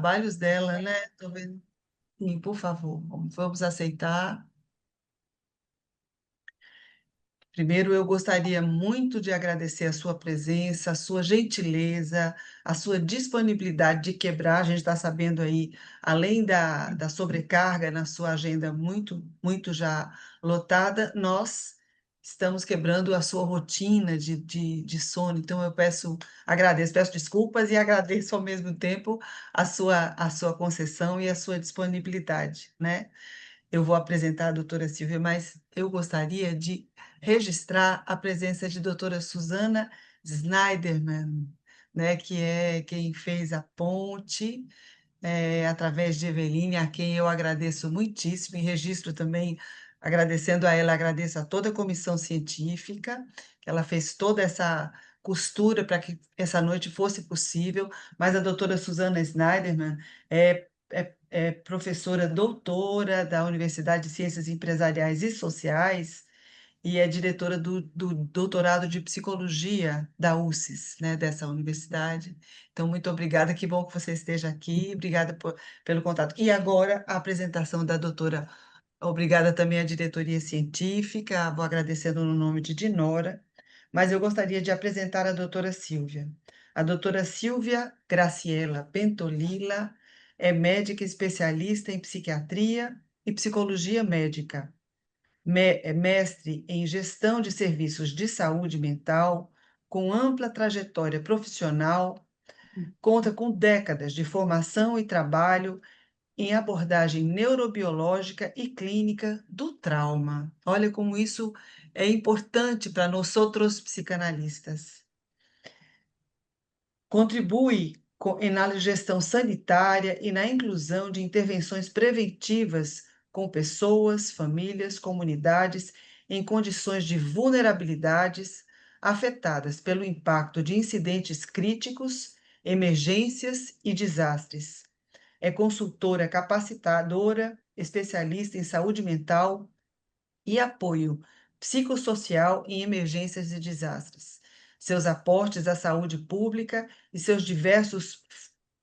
trabalhos dela, né? Tô vendo. Sim, por favor, vamos aceitar. Primeiro, eu gostaria muito de agradecer a sua presença, a sua gentileza, a sua disponibilidade de quebrar. A gente está sabendo aí, além da sobrecarga na sua agenda muito já lotada, nós estamos quebrando a sua rotina de sono. Então, eu peço desculpas e agradeço ao mesmo tempo a sua concessão e a sua disponibilidade, né? Eu vou apresentar a doutora Silvia, mas eu gostaria de registrar a presença de doutora Susana Schneiderman, né, que é quem fez a ponte através de Eveline, a quem eu agradeço muitíssimo, e registro também, agradecendo a ela, agradeço a toda a comissão científica, que ela fez toda essa costura para que essa noite fosse possível, mas a doutora Susana Schneiderman é professora doutora da Universidade de Ciências Empresariais e Sociais, e é diretora do doutorado de psicologia da UCES, né, dessa universidade. Então, muito obrigada, que bom que você esteja aqui, obrigada pelo contato. E agora, a apresentação da doutora, obrigada também à diretoria científica, vou agradecendo no nome de Dinora, mas eu gostaria de apresentar a doutora Silvia. A doutora Silvia Graciela Pentolila é médica especialista em psiquiatria e psicologia médica, é mestre em gestão de serviços de saúde mental, com ampla trajetória profissional, conta com décadas de formação e trabalho em abordagem neurobiológica e clínica do trauma. Olha como isso é importante para nós outros psicanalistas. Contribui na gestão sanitária e na inclusão de intervenções preventivas com pessoas, famílias, comunidades em condições de vulnerabilidades afetadas pelo impacto de incidentes críticos, emergências e desastres. É consultora capacitadora, especialista em saúde mental e apoio psicossocial em emergências e desastres. Seus aportes à saúde pública e seus diversos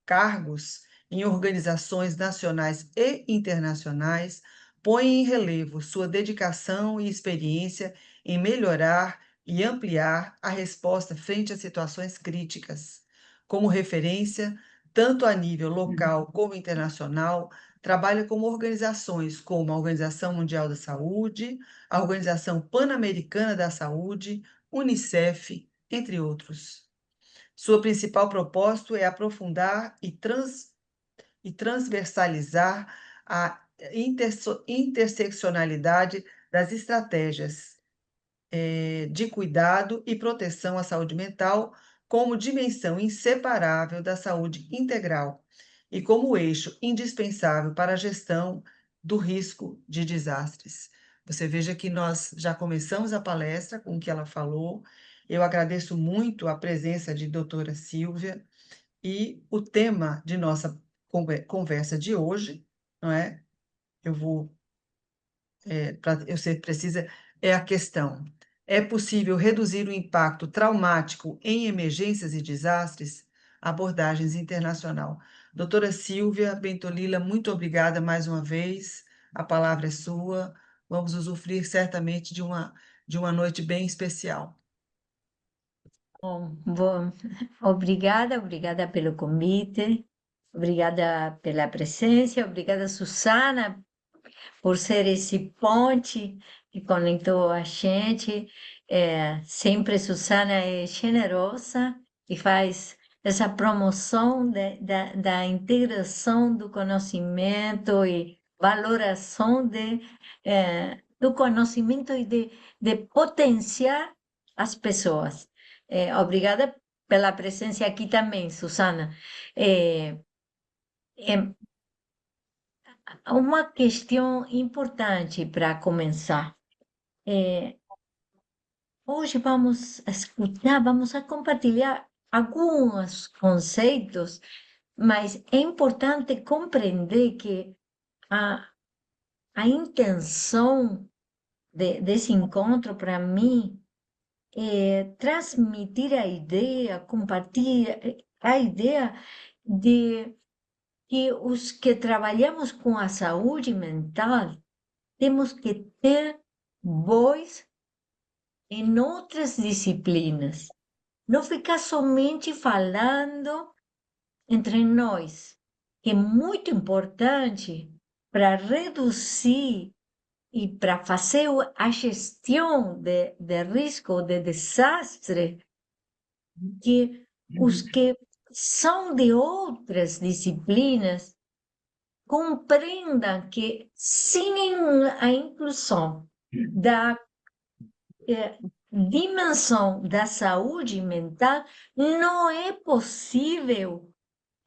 cargos em organizações nacionais e internacionais põem em relevo sua dedicação e experiência em melhorar e ampliar a resposta frente a situações críticas. Como referência, tanto a nível local como internacional, trabalha com organizações como a Organização Mundial da Saúde, a Organização Pan-Americana da Saúde, Unicef, entre outros. Sua principal propósito é aprofundar e transversalizar a interseccionalidade das estratégias de cuidado e proteção à saúde mental como dimensão inseparável da saúde integral e como eixo indispensável para a gestão do risco de desastres. Você veja que nós já começamos a palestra com o que ela falou. Eu agradeço muito a presença de doutora Silvia e o tema de nossa conversa de hoje, não é? Eu vou você precisa, é a questão. É possível reduzir o impacto traumático em emergências e desastres? Abordagens internacional. Doutora Silvia Bentolila, muito obrigada mais uma vez. A palavra é sua. Vamos usufruir certamente de uma noite bem especial. Bom, obrigada pelo convite, obrigada pela presença, obrigada, Susana, por ser esse ponte que conectou a gente. Sempre Susana é generosa e faz essa promoção da integração do conhecimento e valoração do conhecimento e de potenciar as pessoas. Obrigada pela presença aqui também, Susana. É, é, uma questão importante para começar. É, hoje vamos a escutar, vamos a compartilhar alguns conceitos, mas é importante compreender que a, a intenção desse encontro, para mim, é transmitir a ideia, compartilhar a ideia de que os que trabalhamos com a saúde mental temos que ter voz em outras disciplinas. Não ficar somente falando entre nós, que é muito importante para reduzir e para fazer a gestão de risco, de desastre, que os que são de outras disciplinas compreendam que sem a inclusão da dimensão da saúde mental, não é possível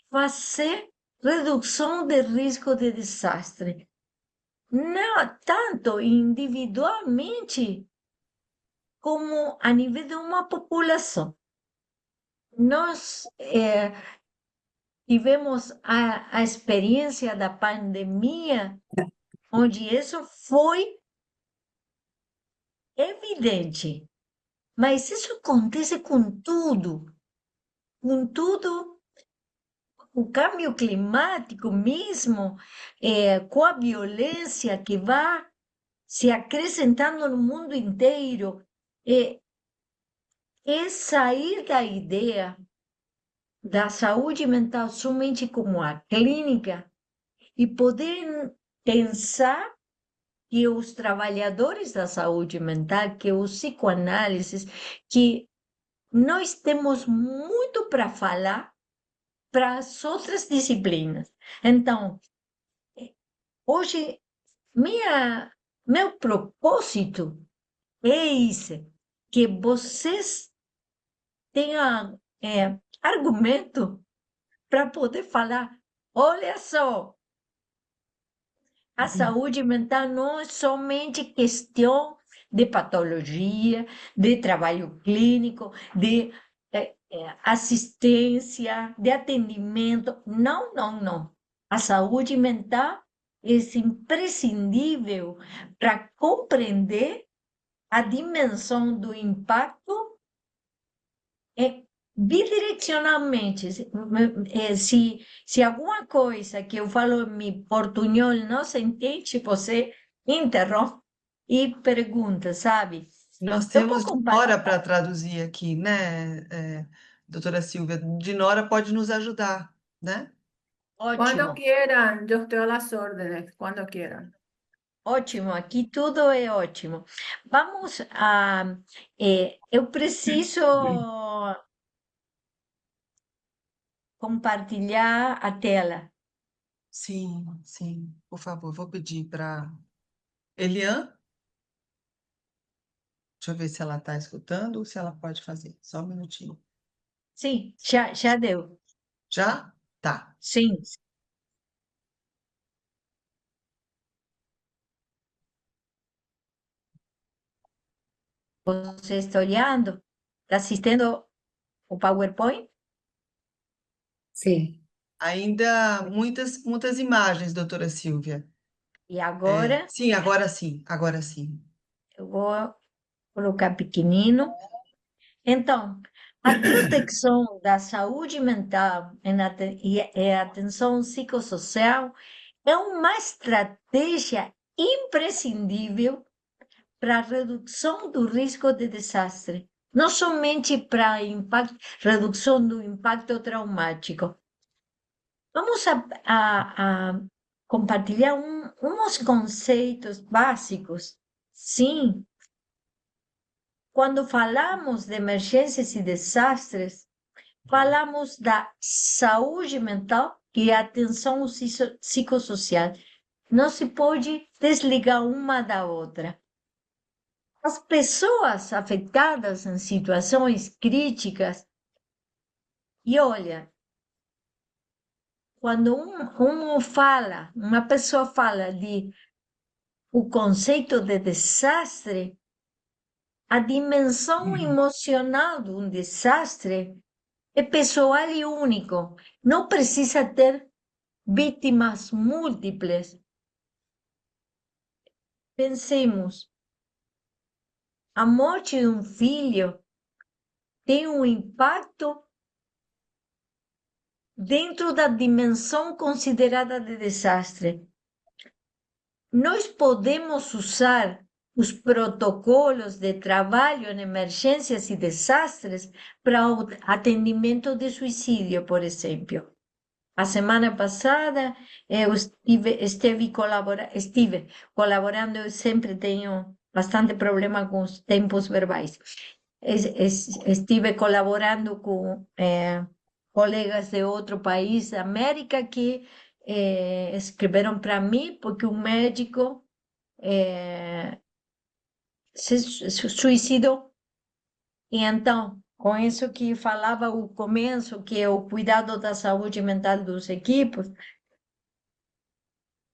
fazer redução de risco de desastre. Não tanto individualmente como a nível de uma população. Nós tivemos a experiência da pandemia, onde isso foi evidente, mas isso acontece com tudo, o câmbio climático mesmo, com a violência que vai se acrescentando no mundo inteiro, é sair da ideia da saúde mental somente como a clínica e poder pensar que os trabalhadores da saúde mental, que os psicoanálises, que nós temos muito para falar para as outras disciplinas. Então, hoje, meu propósito é esse, que vocês tenham argumento para poder falar, olha só, a saúde mental não é somente questão de patologia, de trabalho clínico, de assistência, de atendimento. Não, não, não. A saúde mental é imprescindível para compreender a dimensão do impacto bidirecionalmente. Se alguma coisa que eu falo em portunhol não se entende, você interrompe e pergunta, sabe? Nós Eu vou temos Dinora compartilhar. para traduzir aqui, né, doutora Silvia? Dinora pode nos ajudar, né? Cuando Ótimo, quieran, yo estoy a las órdenes, cuando quieran. ótimo. Aqui tudo é ótimo. Vamos a. Eu preciso compartilhar a tela. Sim, sim, por favor, vou pedir para Elian, deixa eu ver se ela está escutando ou se ela pode fazer. Só um minutinho. Sim, já deu. Já? Tá. Sim. Você está olhando? Está assistindo o PowerPoint? Sí. Ainda muitas imagens, doutora Silvia. E agora Sim, agora sim, agora sim. eu vou colocar pequenino. Então, a detecção da saúde mental e a atenção psicossocial é uma estratégia imprescindível para a redução do risco de desastre, não somente para a redução do impacto traumático. Vamos a compartilhar uns conceitos básicos. Sim, quando falamos de emergências e desastres, falamos da saúde mental e atenção psicossocial. Não se pode desligar uma da outra. As pessoas afetadas em situações críticas, e olha, quando uma pessoa fala de o conceito de desastre, a dimensão emocional de um desastre é pessoal e único. Não precisa ter vítimas múltiplas. Pensemos, a morte de um filho tem um impacto dentro da dimensão considerada de desastre. Nós podemos usar os protocolos de trabalho em emergências e desastres para o atendimento de suicídio, por exemplo. A semana passada, eu estive colaborando, eu sempre tenho bastante problema com os tempos verbais. Estive colaborando com colegas de outro país da América que escreveram para mim porque um médico se suicidou. E então, com isso que falava o começo, que é o cuidado da saúde mental dos equipos,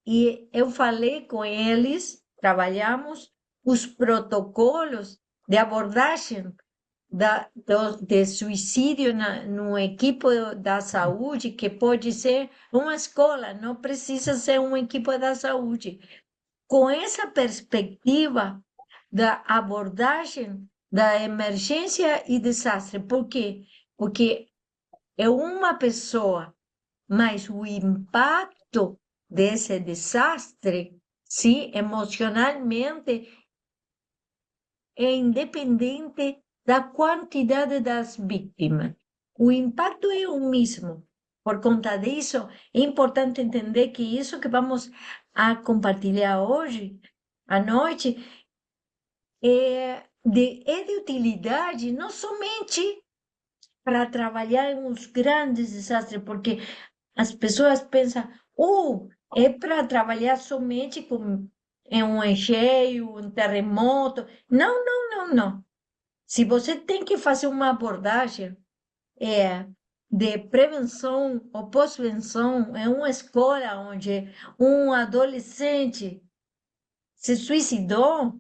e eu falei com eles, trabalhamos os protocolos de abordagem de suicídio no equipo da saúde, que pode ser uma escola, não precisa ser uma equipe da saúde. Com essa perspectiva da abordagem da emergência e desastre. Por quê? Porque é uma pessoa, mas o impacto desse desastre, sim, emocionalmente, é independente da quantidade das vítimas. O impacto é o mesmo. Por conta disso, é importante entender que isso que vamos a compartilhar hoje, à noite, é de utilidade não somente para trabalhar em uns grandes desastres, porque as pessoas pensam, é para trabalhar somente em um encheu, um terremoto. Não, não, não, não. Se você tem que fazer uma abordagem de prevenção ou pós-prevenção em uma escola onde um adolescente se suicidou,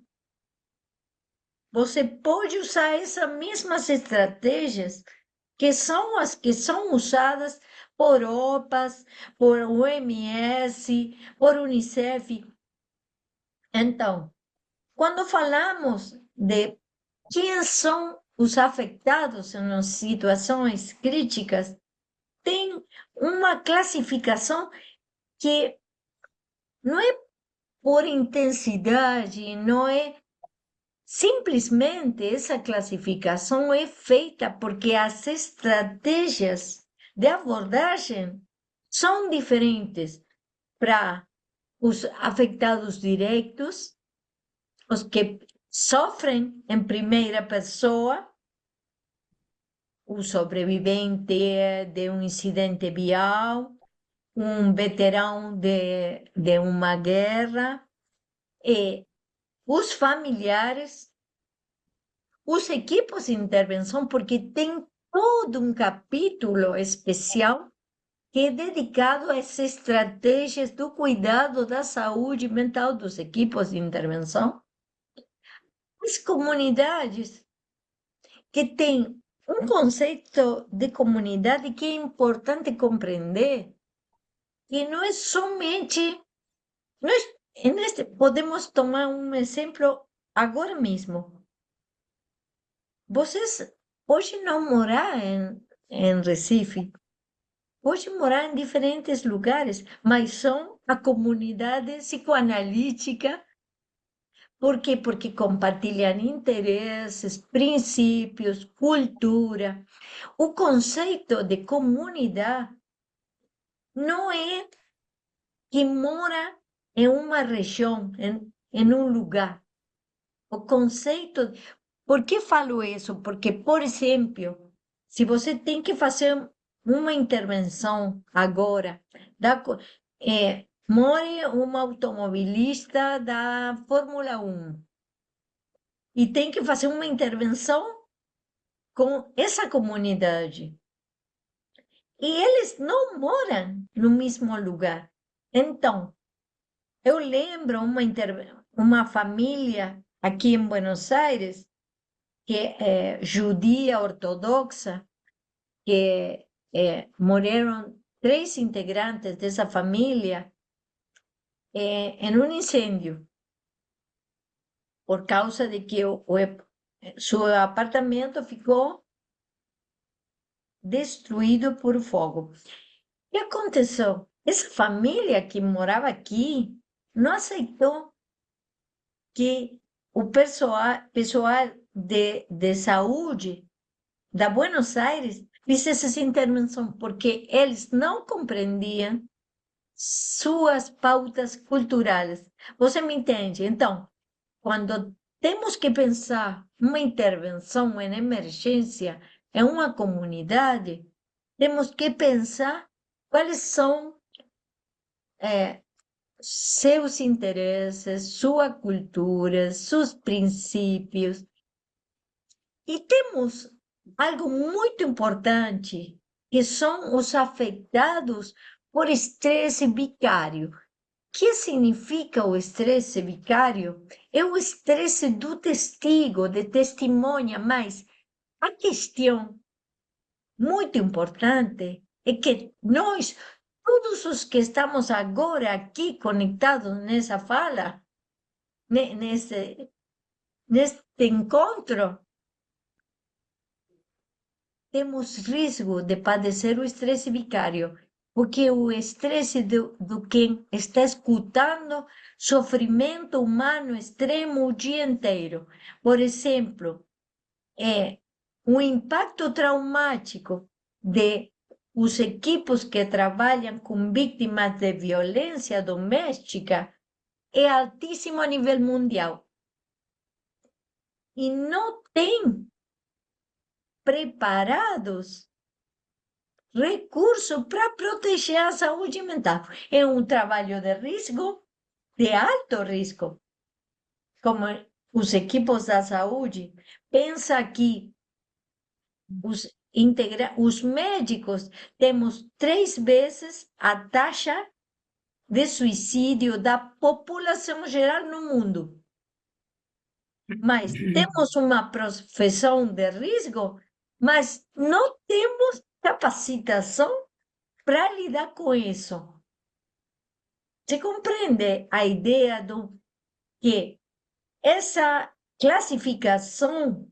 você pode usar essas mesmas estratégias que são as que são usadas por OPAs, por OMS, por Unicef. Então, quando falamos de quem são os afetados em situações críticas, tem uma classificação que não é por intensidade, não é simplesmente essa classificação é feita porque as estratégias de abordagem são diferentes para os afetados diretos, os que sofrem em primeira pessoa, o sobrevivente de um incidente vial, um veterano de uma guerra, e os familiares, os equipos de intervenção, porque tem todo um capítulo especial que é dedicado às estratégias do cuidado da saúde mental dos equipos de intervenção. As comunidades que têm um conceito de comunidade que é importante compreender, que não é somente... podemos tomar um exemplo agora mesmo. Vocês hoje não moram em Recife, hoje moram em diferentes lugares, mas são a comunidade psicoanalítica. Por quê? Porque compartilham interesses, princípios, cultura. O conceito de comunidade não é que mora em uma região, em um lugar. O conceito... Por que falo isso? Porque, por exemplo, se você tem que fazer uma intervenção agora, more uma automobilista da Fórmula 1 e tem que fazer uma intervenção com essa comunidade. E eles não moram no mesmo lugar. Então, eu lembro uma família aqui em Buenos Aires, que é judia ortodoxa, que morreram 3 integrantes dessa família em um incêndio, por causa de que seu apartamento ficou destruído por fogo. que aconteceu? Essa família que morava aqui não aceitou que o pessoal de saúde da Buenos Aires fizesse essa intervenção, porque eles não compreendiam suas pautas culturais. Você me entende? Então, quando temos que pensar uma intervenção em emergência em uma comunidade, temos que pensar quais são seus interesses, sua cultura, seus princípios. E temos algo muito importante, que são os afetados por estresse vicário. O que significa o estresse vicário? É o estresse do testigo, de testemunha, mas a questão muito importante é que nós, todos os que estamos agora aqui conectados nessa fala, neste encontro, temos risco de padecer o estresse vicário, porque o estresse do quem está escutando sofrimento humano extremo o dia inteiro. Por exemplo, o impacto traumático de os equipos que trabalham com vítimas de violência doméstica é altíssimo a nível mundial. E não tem preparados recursos para proteger a saúde mental. É um trabalho de risco, de alto risco. Como os equipos da saúde, pensa que os médicos temos 3 vezes a taxa de suicídio da população geral no mundo. Mas temos uma profissão de risco, mas não temos capacitação para lidar com isso. Você compreende a ideia do que essa classificação,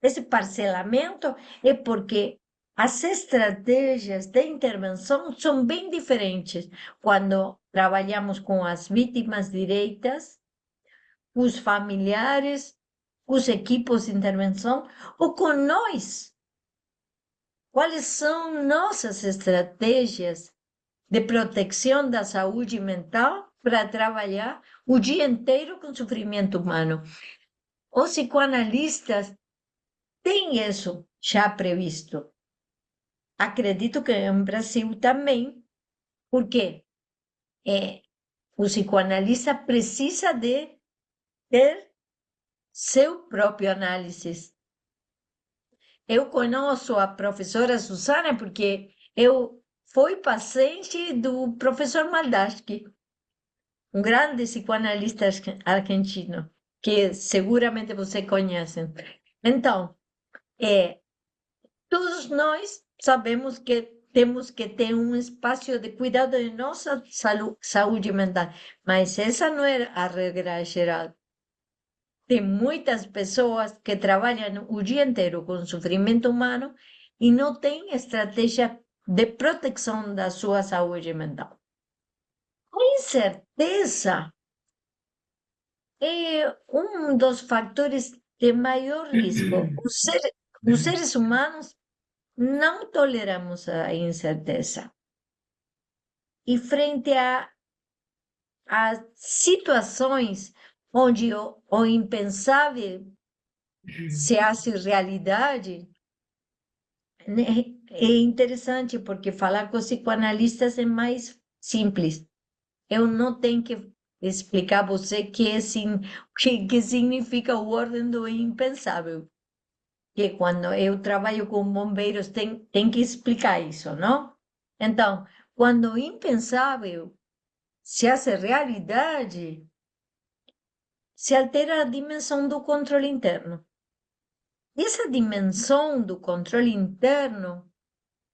esse parcelamento, é porque as estratégias de intervenção são bem diferentes quando trabalhamos com as vítimas direitas, os familiares, os equipos de intervenção, ou com nós. Quais são nossas estratégias de proteção da saúde mental para trabalhar o dia inteiro com sofrimento humano? Os psicoanalistas têm isso já previsto. Acredito que no Brasil também, porque o psicoanalista precisa de ter seu próprio análise. Eu conheço a professora Susana porque eu fui paciente do professor Maldaski, um grande psicoanalista argentino, que seguramente você conhece. Então, todos nós sabemos que temos que ter um espaço de cuidado de nossa saúde mental, mas essa não é a regra geral. Tem muitas pessoas que trabalham o dia inteiro com sofrimento humano e não têm estratégia de proteção da sua saúde mental. A incerteza é um dos fatores de maior risco. Os seres humanos não toleramos a incerteza. E frente a situações onde o impensável se hace realidade, né? É interessante porque falar com os psicoanalistas é mais simples. Eu não tenho que explicar a você que significa o ordem do impensável. Que quando eu trabalho com bombeiros tem que explicar isso, não? Então, quando o impensável se hace realidade, se altera a dimensão do controle interno. Essa dimensão do controle interno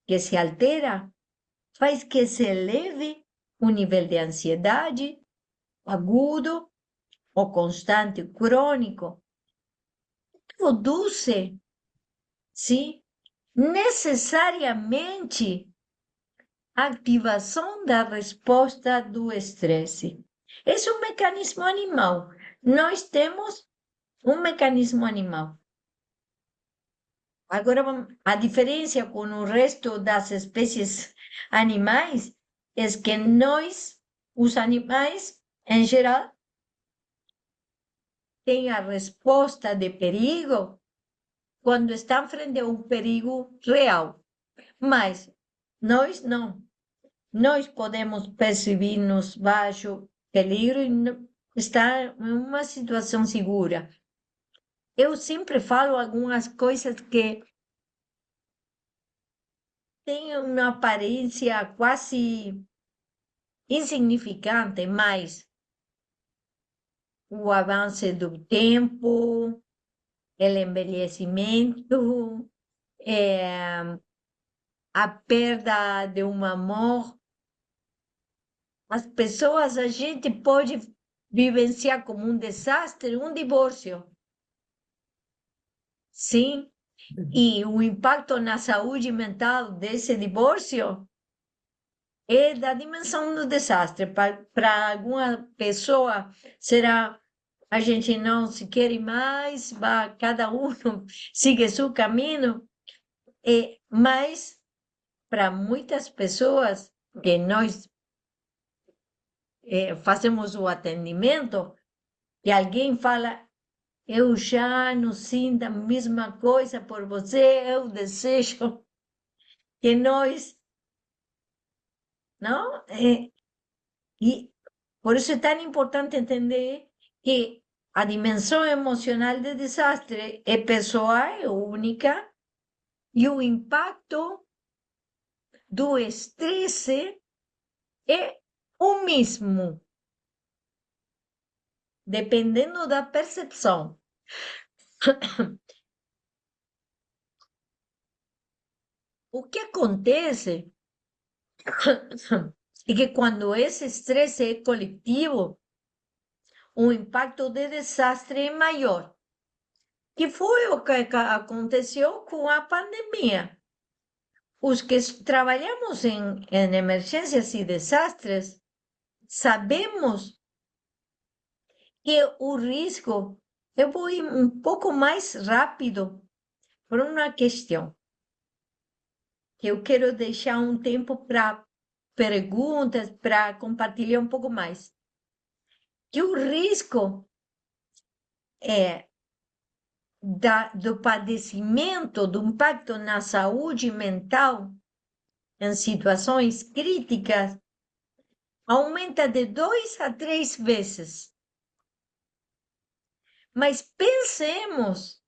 que se altera faz que se eleve o nível de ansiedade agudo ou constante, crônico, produz, sim, necessariamente ativação da resposta do estresse. Esse é um mecanismo animal. Nós temos um mecanismo animal. Agora, a diferença com o resto das espécies animais é que nós, os animais, em geral, têm a resposta de perigo quando estão frente a um perigo real. Mas nós não. Nós podemos perceber-nos baixo peligro e estar em uma situação segura. Eu sempre falo algumas coisas que têm uma aparência quase insignificante, mas o avanço do tempo, o envelhecimento, a perda de um amor, as pessoas, a gente pode vivenciar como um desastre, um divórcio. Sim, e o impacto na saúde mental desse divórcio é da dimensão do desastre. Para alguma pessoa, será a gente não se quer mais, cada um sigue seu caminho, mas para muitas pessoas que nós fazemos o atendimento, e alguém fala, eu já não sinto a mesma coisa por você, eu desejo que nós, não? E por isso é tão importante entender que a dimensão emocional do desastre é pessoal, é única, e o impacto do estresse é o mesmo, dependendo da percepção. O que acontece é que quando esse estresse é coletivo, o impacto de desastre é maior. Que foi o que aconteceu com a pandemia. Os que trabalhamos em emergências e desastres, sabemos que o risco, eu vou ir um pouco mais rápido por uma questão, que eu quero deixar um tempo para perguntas, para compartilhar um pouco mais. Que o risco do padecimento, do impacto na saúde mental em situações críticas, aumenta de 2 a 3 vezes. Mas pensemos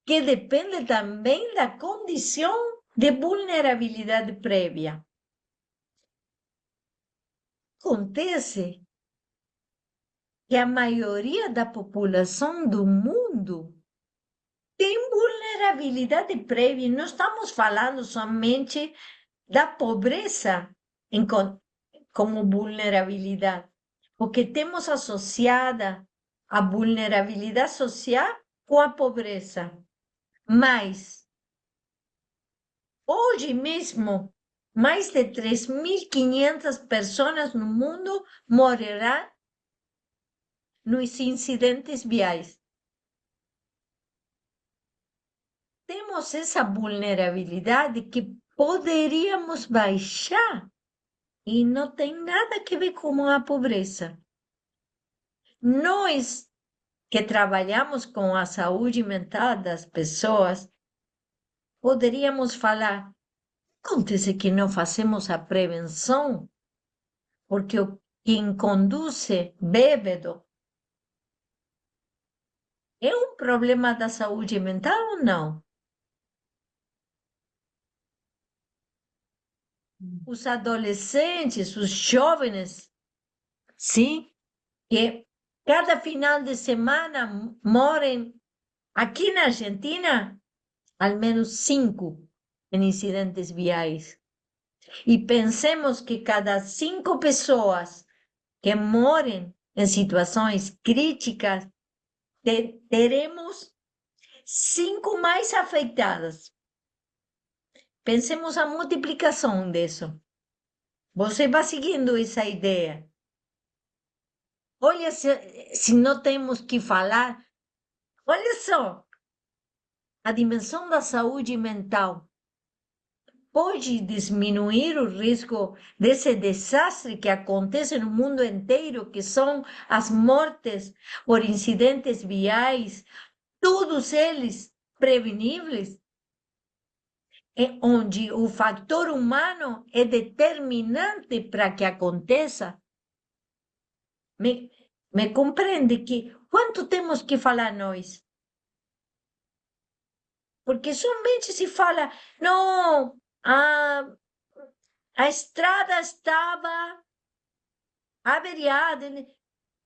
que depende também da condição de vulnerabilidade prévia. Acontece que a maioria da população do mundo tem vulnerabilidade prévia. Não estamos falando somente da pobreza como vulnerabilidade, porque temos associada a vulnerabilidade social com a pobreza. Mas, hoje mesmo, mais de 3.500 pessoas no mundo morrerão nos incidentes viais. Temos essa vulnerabilidade que poderíamos baixar e não tem nada a ver com a pobreza. Nós que trabalhamos com a saúde mental das pessoas, poderíamos falar, acontece que não fazemos a prevenção, porque quem conduz bêbado é um problema da saúde mental ou não? Os adolescentes, os jovens, sim, que cada final de semana morem aqui na Argentina, ao menos 5 em incidentes viais. E pensemos que cada 5 pessoas que morem em situações críticas, teremos 5 mais afetadas. Pensemos a multiplicação disso. Você vai seguindo essa ideia. Olha, se não temos que falar, olha só, a dimensão da saúde mental pode diminuir o risco desse desastre que acontece no mundo inteiro, que são as mortes por incidentes viais, todos eles preveníveis, onde o fator humano é determinante para que aconteça. Me compreende que quanto temos que falar nós? Porque somente se fala, não, a estrada estava averiada,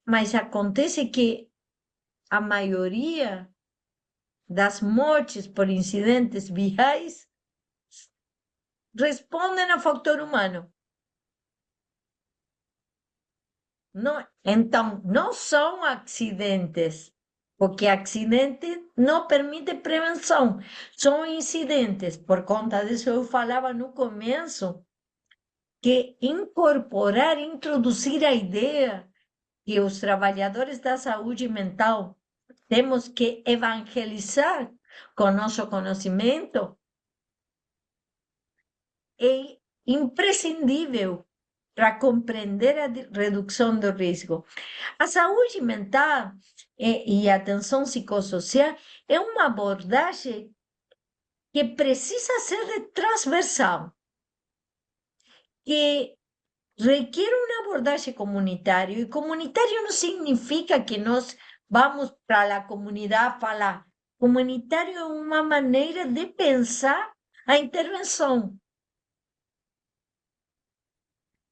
mas acontece que a maioria das mortes por incidentes viais respondem ao fator humano. Não, então, não são acidentes, porque acidente não permite prevenção. São incidentes. Por conta disso, eu falava no começo que incorporar, introduzir a ideia que os trabalhadores da saúde mental temos que evangelizar com nosso conhecimento é imprescindível para compreender a redução do risco. A saúde mental e a atenção psicossocial é uma abordagem que precisa ser transversal, que requer uma abordagem comunitária. E comunitário não significa que nós vamos para a comunidade falar. Comunitário é uma maneira de pensar a intervenção.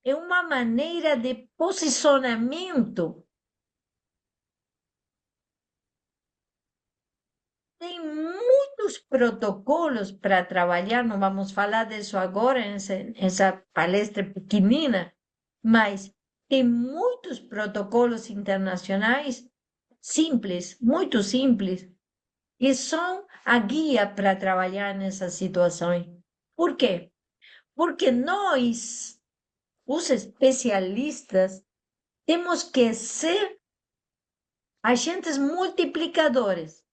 É uma maneira de posicionamento. Tem muitos protocolos para trabalhar, não vamos falar disso agora, nessa palestra pequenina, mas tem muitos protocolos internacionais simples, muito simples, que são a guia para trabalhar nessas situações. Por quê? Porque nós, os especialistas, temos que ser agentes multiplicadores.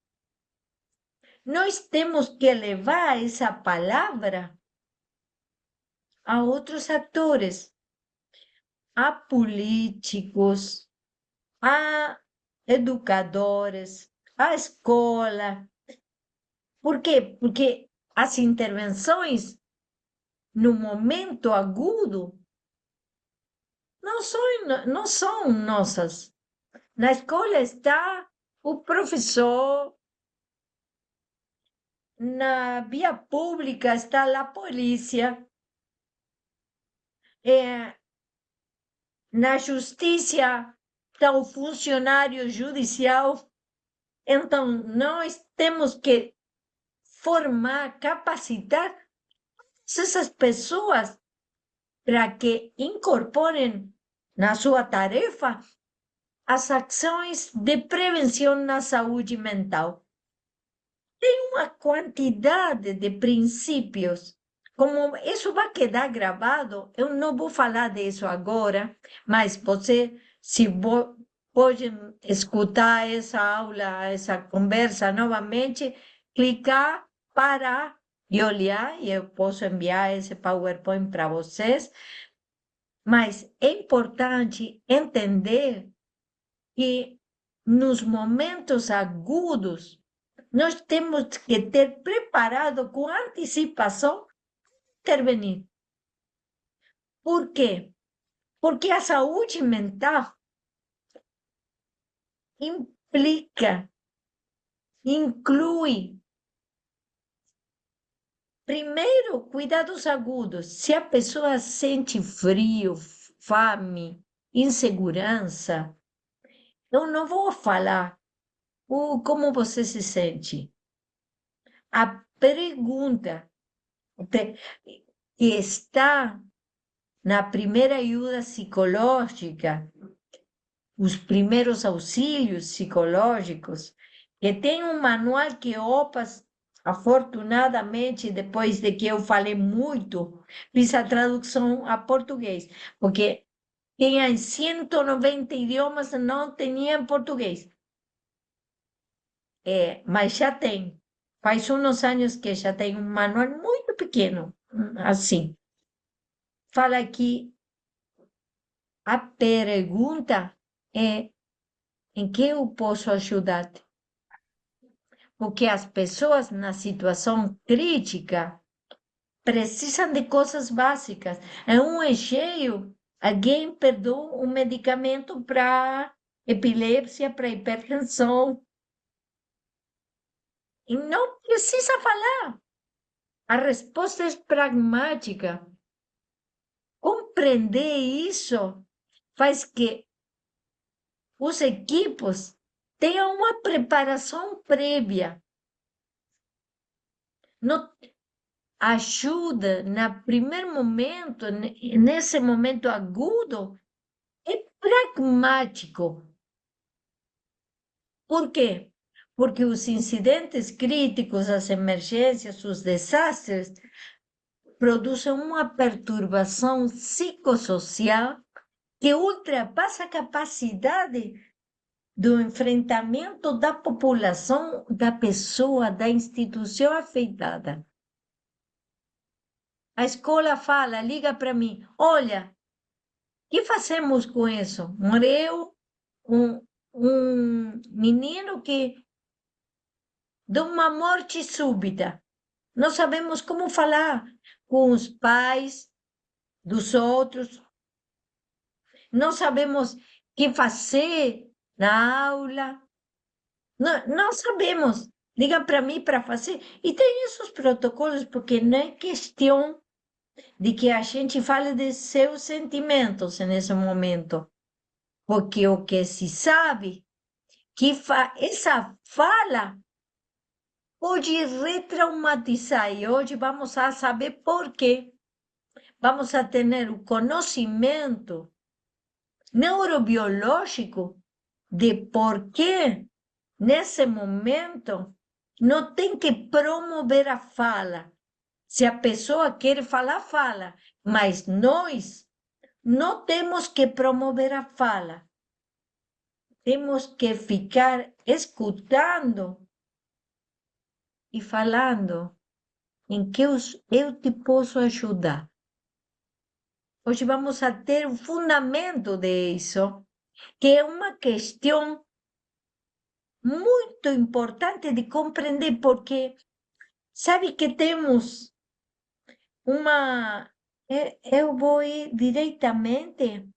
Nós temos que levar essa palavra a outros atores, a políticos, a educadores, a escola. Por quê? Porque as intervenções no momento agudo não são nossas. Na escola está o professor, na via pública está a polícia, na justiça está o funcionário judicial. Então, nós temos que formar, capacitar essas pessoas para que incorporem na sua tarefa as ações de prevenção na saúde mental. Tem uma quantidade de princípios. Como isso vai quedar gravado, eu não vou falar disso agora, mas você, se pode escutar essa aula, essa conversa novamente, clicar, parar e olhar, e eu posso enviar esse PowerPoint para vocês. Mas é importante entender que nos momentos agudos, nós temos que ter preparado com antecipação intervenir. Por quê? Porque a saúde mental implica, inclui, primeiro, cuidados agudos. Se a pessoa sente frio, fome, insegurança, eu não vou falar como você se sente. A pergunta que está na primeira ajuda psicológica, os primeiros auxílios psicológicos, que tem um manual que OPAS afortunadamente, depois de que eu falei muito, fiz a tradução a português, porque tinha em 190 idiomas, não tinha em português. Mas já tem. Faz uns anos que já tem um manual muito pequeno, assim. Fala que a pergunta é em que eu posso ajudar-te? Porque as pessoas na situação crítica precisam de coisas básicas. É um recheio. Alguém perdeu um medicamento para epilepsia, para hipertensão. E não precisa falar. A resposta é pragmática. Compreender isso faz que os equipos tenham uma preparação prévia. Não ajuda no primeiro momento, nesse momento agudo, é pragmático. Por quê? Porque os incidentes críticos, as emergências, os desastres, produzem uma perturbação psicossocial que ultrapassa a capacidade do enfrentamento da população, da pessoa, da instituição afetada. A escola fala, liga para mim, olha, o que fazemos com isso? Morreu um menino que de uma morte súbita. Não sabemos como falar com os pais dos outros. Não sabemos o que fazer na aula. Não sabemos. Liga para mim para fazer. E tem esses protocolos, porque não é questão de que a gente fale de seus sentimentos nesse momento. Porque o que se sabe que essa fala pode retraumatizar. E hoje vamos a saber por quê. Vamos a ter o conhecimento neurobiológico de por que, nesse momento, não tem que promover a fala. Se a pessoa quer falar, fala. Mas nós não temos que promover a fala. Temos que ficar escutando e falando em que eu te posso ajudar. Hoje vamos a ter o fundamento disso, que é uma questão muito importante de compreender, porque sabe que temos uma. Eu vou ir diretamente,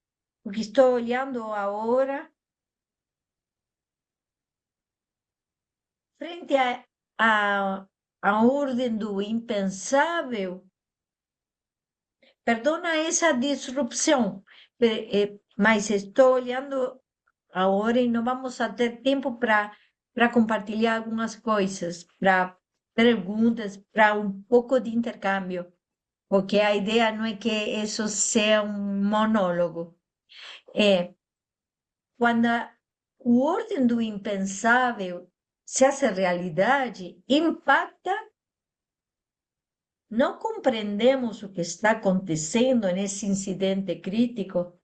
porque estou olhando agora, frente à ordem do impensável. Perdona essa disrupção, mas estou olhando agora e não vamos a ter tempo para compartilhar algumas coisas, para perguntas, para um pouco de intercâmbio, porque a ideia não é que isso seja um monólogo. Quando o ordem do impensável se hace realidade, impacta. Não compreendemos o que está acontecendo nesse incidente crítico,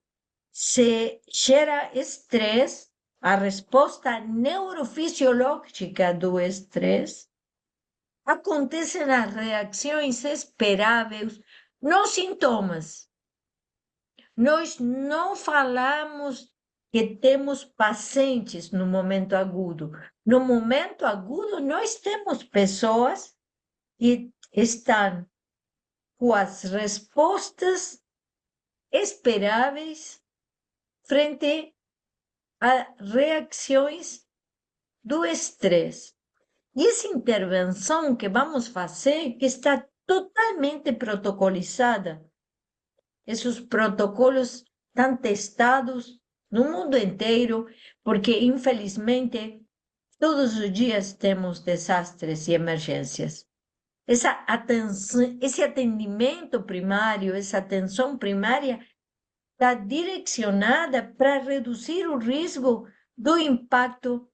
se gera estresse, a resposta neurofisiológica do estresse, acontecem as reações esperáveis nos sintomas. Nós não falamos que temos pacientes no momento agudo. No momento agudo, nós temos pessoas que estão com as respostas esperáveis frente a reações do estresse. E essa intervenção que vamos fazer, que está totalmente protocolizada, esses protocolos estão testados no mundo inteiro, porque, infelizmente, todos os dias temos desastres e emergências. Essa atenção, esse atendimento primário, essa atenção primária está direcionada para reduzir o risco do impacto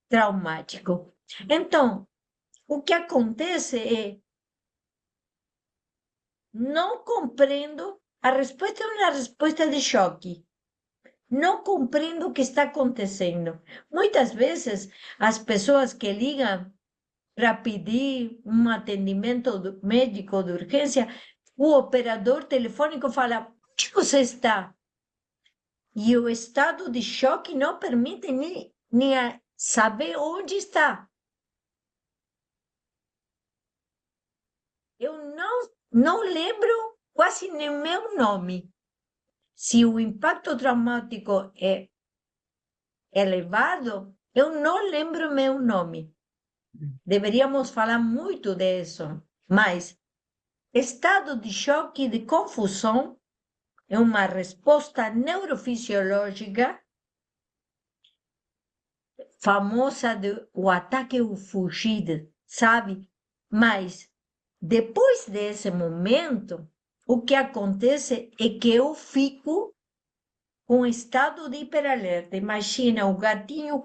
traumático. Então, o que acontece é, não compreendo, a resposta é uma resposta de choque. Não compreendo o que está acontecendo. Muitas vezes, as pessoas que ligam para pedir um atendimento médico de urgência, o operador telefônico fala: onde você está? E o estado de choque não permite nem saber onde está. Eu não lembro quase nem o meu nome. Se o impacto traumático é elevado, eu não lembro meu nome. Deveríamos falar muito disso, mas estado de choque e de confusão é uma resposta neurofisiológica famosa do ataque ou fugida, sabe? Mas depois desse momento, o que acontece é que eu fico com estado de hiperalerta. Imagina o gatinho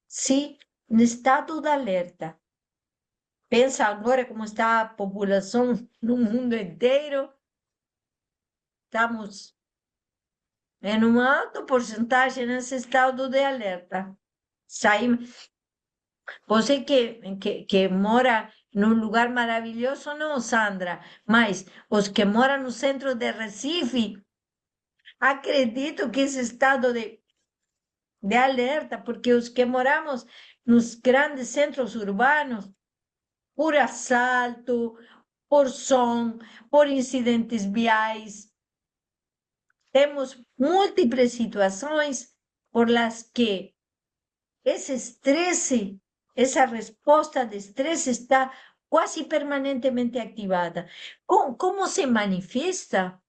sim, no estado de alerta. Pensa agora como está a população no mundo inteiro. Estamos em uma alta porcentagem nesse estado de alerta. Saímos. Você que mora num lugar maravilhoso, não, Sandra, mas os que moram no centro de Recife, acredito que esse estado de alerta, porque os que moramos nos grandes centros urbanos, por assalto, por som, por incidentes viais, temos múltiplas situações por las que esse estresse, essa resposta de estresse está quase permanentemente ativada. Como se manifesta?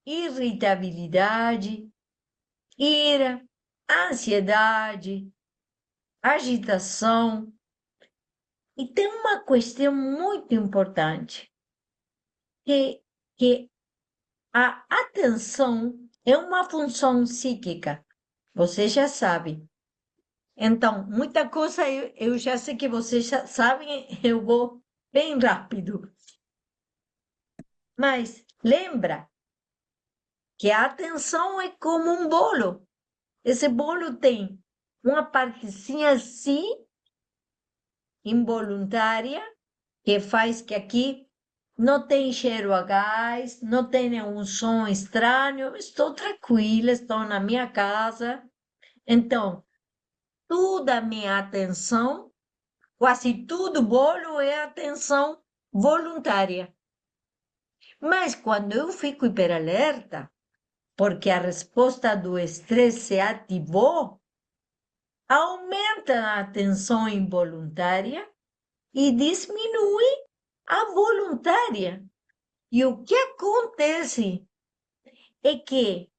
Irritabilidade, ira, ansiedade, agitação. E tem uma questão muito importante, que a atenção é uma função psíquica. Você já sabe. Então, muita coisa eu já sei que vocês já sabem, eu vou bem rápido. Mas lembra que a atenção é como um bolo. Esse bolo tem uma partezinha assim, involuntária, que faz que aqui não tem cheiro a gás, não tem nenhum som estranho, estou tranquila, estou na minha casa. Então, toda a minha atenção, quase tudo bolo é atenção voluntária. Mas quando eu fico hiperalerta, porque a resposta do estresse se ativou, aumenta a atenção involuntária e diminui a voluntária. E o que acontece é que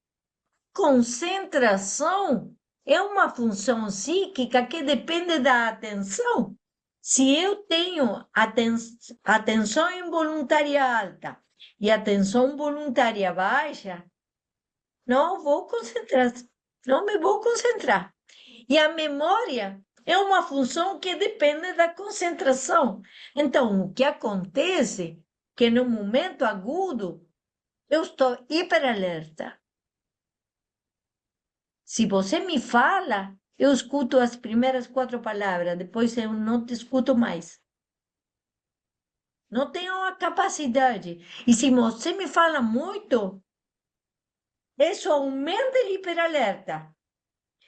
concentração é uma função psíquica que depende da atenção. Se eu tenho atenção involuntária alta e atenção voluntária baixa, não vou concentrar, não me vou concentrar. E a memória é uma função que depende da concentração. Então, o que acontece é que no momento agudo eu estou hiperalerta. Se você me fala, eu escuto as primeiras 4 palavras, depois eu não te escuto mais. Não tenho a capacidade. E se você me fala muito, isso aumenta a hiperalerta.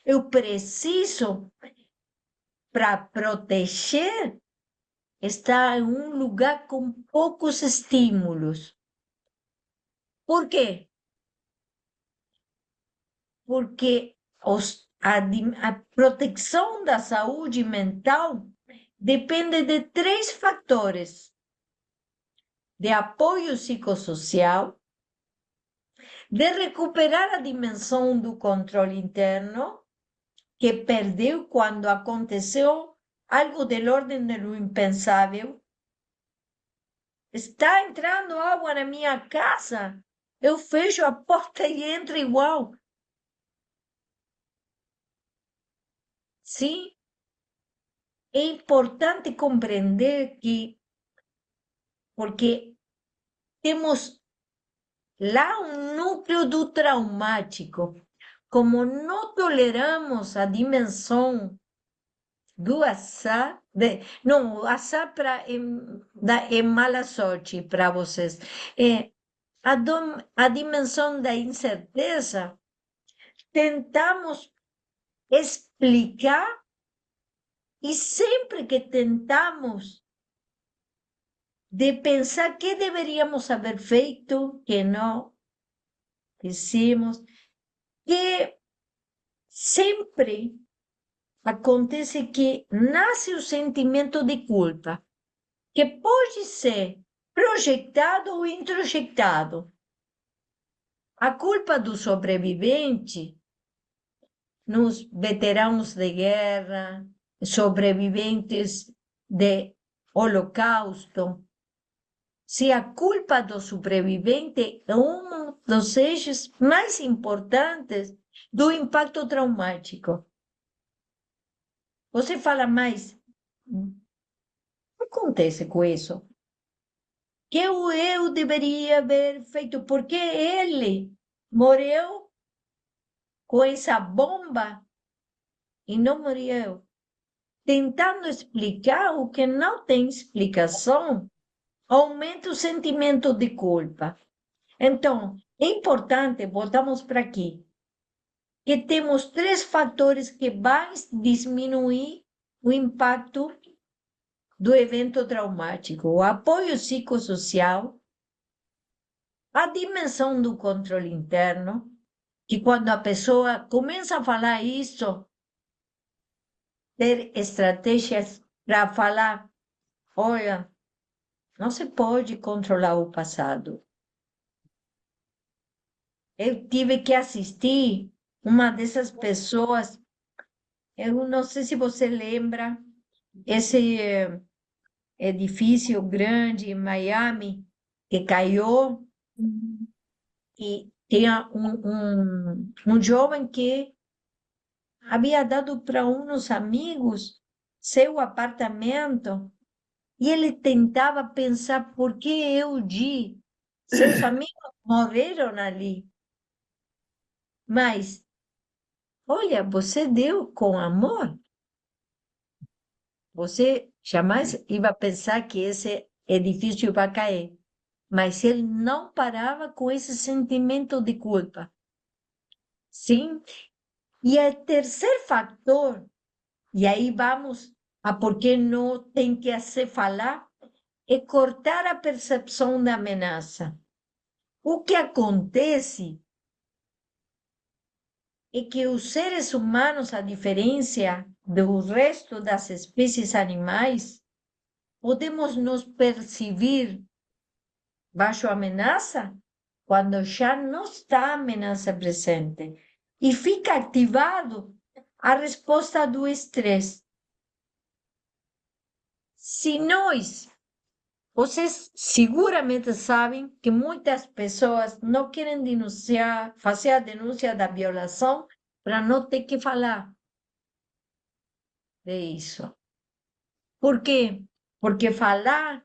Eu preciso, para proteger, estar em um lugar com poucos estímulos. Por quê? Porque a proteção da saúde mental depende de 3 fatores: de apoio psicossocial, de recuperar a dimensão do controle interno, que perdeu quando aconteceu algo de ordem do impensável. Está entrando água na minha casa, eu fecho a porta e entro igual. Sim, é importante compreender que, porque temos lá um núcleo do traumático, como não toleramos a dimensão do azar, não, o azar é mala sorte para vocês. A dimensão da incerteza, tentamos explicar e sempre que tentamos de pensar que deveríamos haver feito, que não hicimos, que sempre acontece que nasce o sentimento de culpa, que pode ser projetado ou introjetado. A culpa do sobrevivente, nos veteranos de guerra, sobreviventes de holocausto, se a culpa do sobrevivente é um dos eixos mais importantes do impacto traumático. Você fala mais, o que acontece com isso? Que eu deveria haver feito, porque ele morreu com essa bomba e não morri eu. Tentando explicar o que não tem explicação, aumenta o sentimento de culpa. Então, é importante, voltamos para aqui, que temos 3 fatores que vão diminuir o impacto do evento traumático: o apoio psicossocial, a dimensão do controle interno, que quando a pessoa começa a falar isso, ter estratégias para falar, olha, não se pode controlar o passado. Eu tive que assistir uma dessas pessoas, eu não sei se você lembra, esse edifício grande em Miami, que caiu, e tinha um jovem que havia dado para uns amigos seu apartamento, e ele tentava pensar por que eu di. Seus amigos morreram ali. Mas, olha, você deu com amor. Você jamais ia pensar que esse edifício vai cair. Mas ele não parava com esse sentimento de culpa. Sim? E o terceiro fator, e aí vamos a por que não tem que se falar, é cortar a percepção da ameaça. O que acontece é que os seres humanos, a diferença do resto das espécies animais, podemos nos perceber baixo ameaça quando já não está a ameaça presente. E fica ativado a resposta do estresse. Se vocês seguramente sabem que muitas pessoas não querem denunciar, fazer a denúncia da violação para não ter que falar de isso. Por quê? Porque falar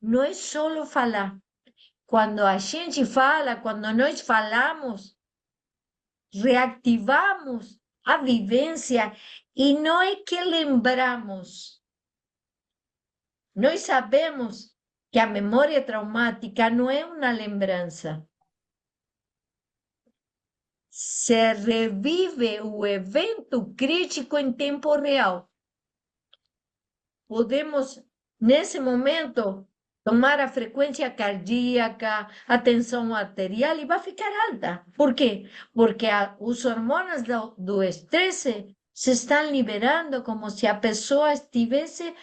não é só falar. Quando a gente fala, quando nós falamos, reativamos a vivência e não é que lembramos. Nós sabemos que a memória traumática não é uma lembrança. Se revive o evento crítico em tempo real. Podemos, nesse momento, tomar a frequência cardíaca, a tensão arterial e vai ficar alta. Por quê? Porque os hormônios do estresse se estão liberando como se a pessoa estivesse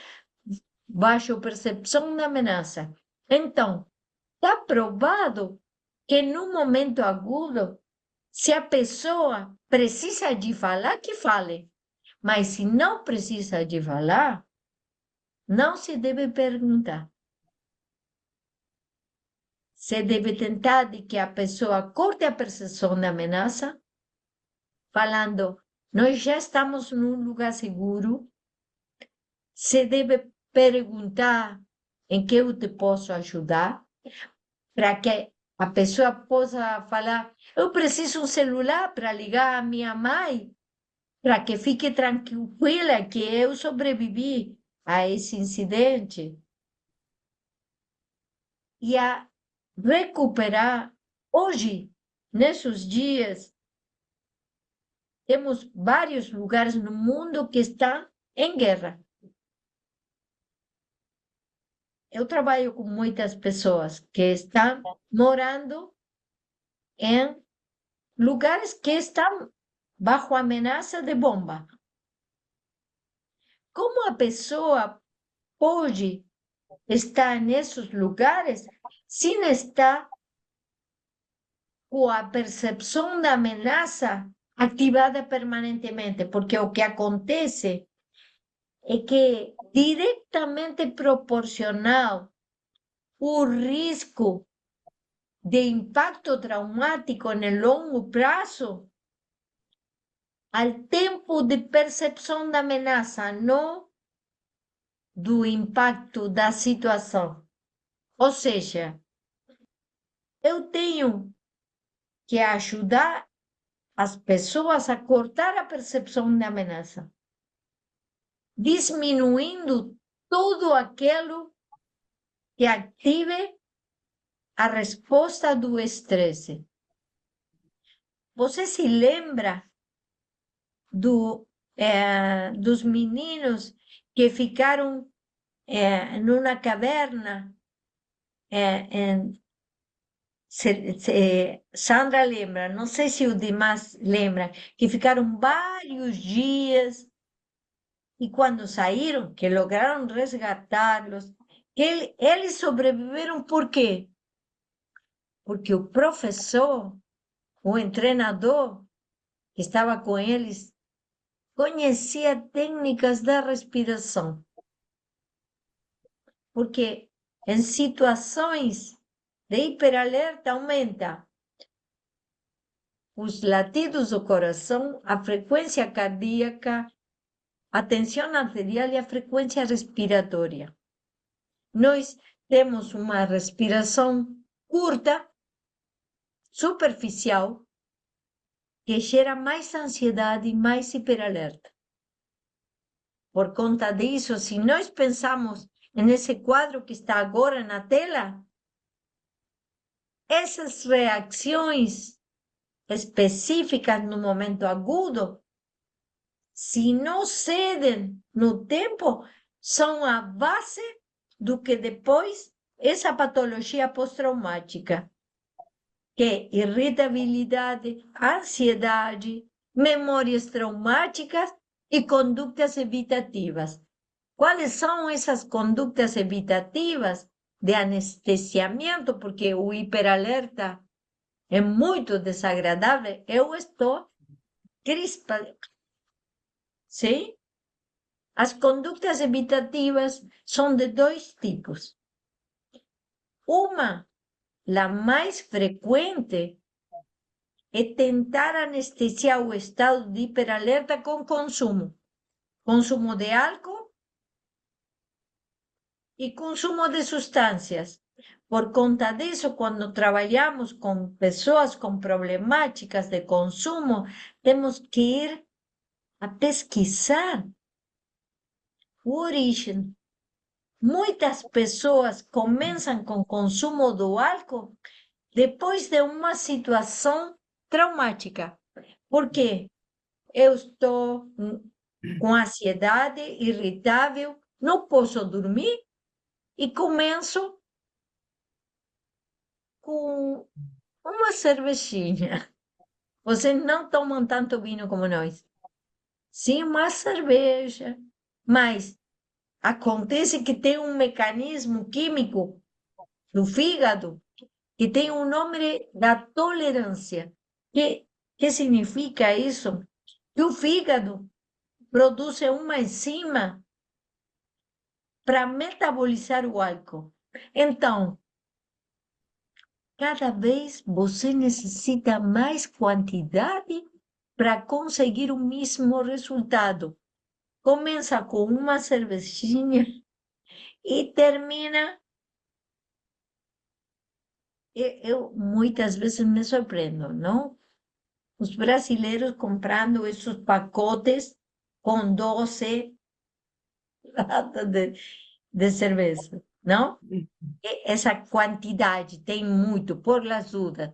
baixo percepção da ameaça. Então, está provado que no momento agudo, se a pessoa precisa de falar, que fale. Mas se não precisa de falar, não se deve perguntar. Se deve tentar de que a pessoa corte a percepção da ameaça, falando, Nós já estamos num lugar seguro. Você deve perguntar em que eu te posso ajudar, para que a pessoa possa falar: eu preciso um celular para ligar a minha mãe, para que fique tranquila que eu sobrevivi a esse incidente. E a recuperar. Hoje, nesses dias, temos vários lugares no mundo que estão em guerra. Eu trabalho com muitas pessoas que estão morando em lugares que estão bajo ameaça de bomba. Como a pessoa pode estar nesses lugares sem estar com a percepção da ameaça ativada permanentemente? Porque o que acontece é que diretamente proporcional o risco de impacto traumático no longo prazo ao tempo de percepção da ameaça, não do impacto da situação. Ou seja, eu tenho que ajudar as pessoas a cortar a percepção da ameaça, diminuindo tudo aquilo que ative a resposta do estresse. Você se lembra dos meninos que ficaram numa caverna? Sandra lembra, não sei se o demais lembra, que ficaram vários dias e quando saíram, que lograram resgatá-los, eles sobreviveram por quê? Porque o professor, o treinador que estava com eles, conhecia técnicas da respiração. Porque em situações de hiperalerta aumenta os latidos do coração, a frequência cardíaca, a tensão arterial e a frequência respiratória. Nós temos uma respiração curta, superficial, que gera mais ansiedade e mais hiperalerta. Por conta disso, se nós pensamos nesse quadro que está agora na tela, essas reações específicas no momento agudo, se não cedem no tempo, são a base do que depois essa patologia pós-traumática, que é irritabilidade, ansiedade, memórias traumáticas e condutas evitativas. Quais são essas condutas evitativas? De anestesiamento, porque o hiperalerta é muito desagradável. Eu estou crispa. Sim? As condutas evitativas são de dois tipos. Uma, a mais frequente, é tentar anestesiar o estado de hiperalerta com consumo. Consumo de álcool e consumo de substâncias. Por conta disso, quando trabalhamos com pessoas com problemáticas de consumo, temos que ir a pesquisar o origem. Muitas pessoas começam com consumo do álcool depois de uma situação traumática. Por quê? Eu estou com ansiedade, irritável, não posso dormir e começo com uma cervejinha. Vocês não tomam tanto vinho como nós. Sim, uma cerveja. Mas acontece que tem um mecanismo químico do fígado que tem o nome da tolerância. Que significa isso? Que o fígado produz uma enzima para metabolizar o álcool. Então, cada vez você necessita mais quantidade para conseguir o mesmo resultado. Começa com uma cervejinha e termina. Eu muitas vezes me surpreendo, não? Os brasileiros comprando esses pacotes com 12 latas de cerveja, não? Essa quantidade tem muito, por las dudas.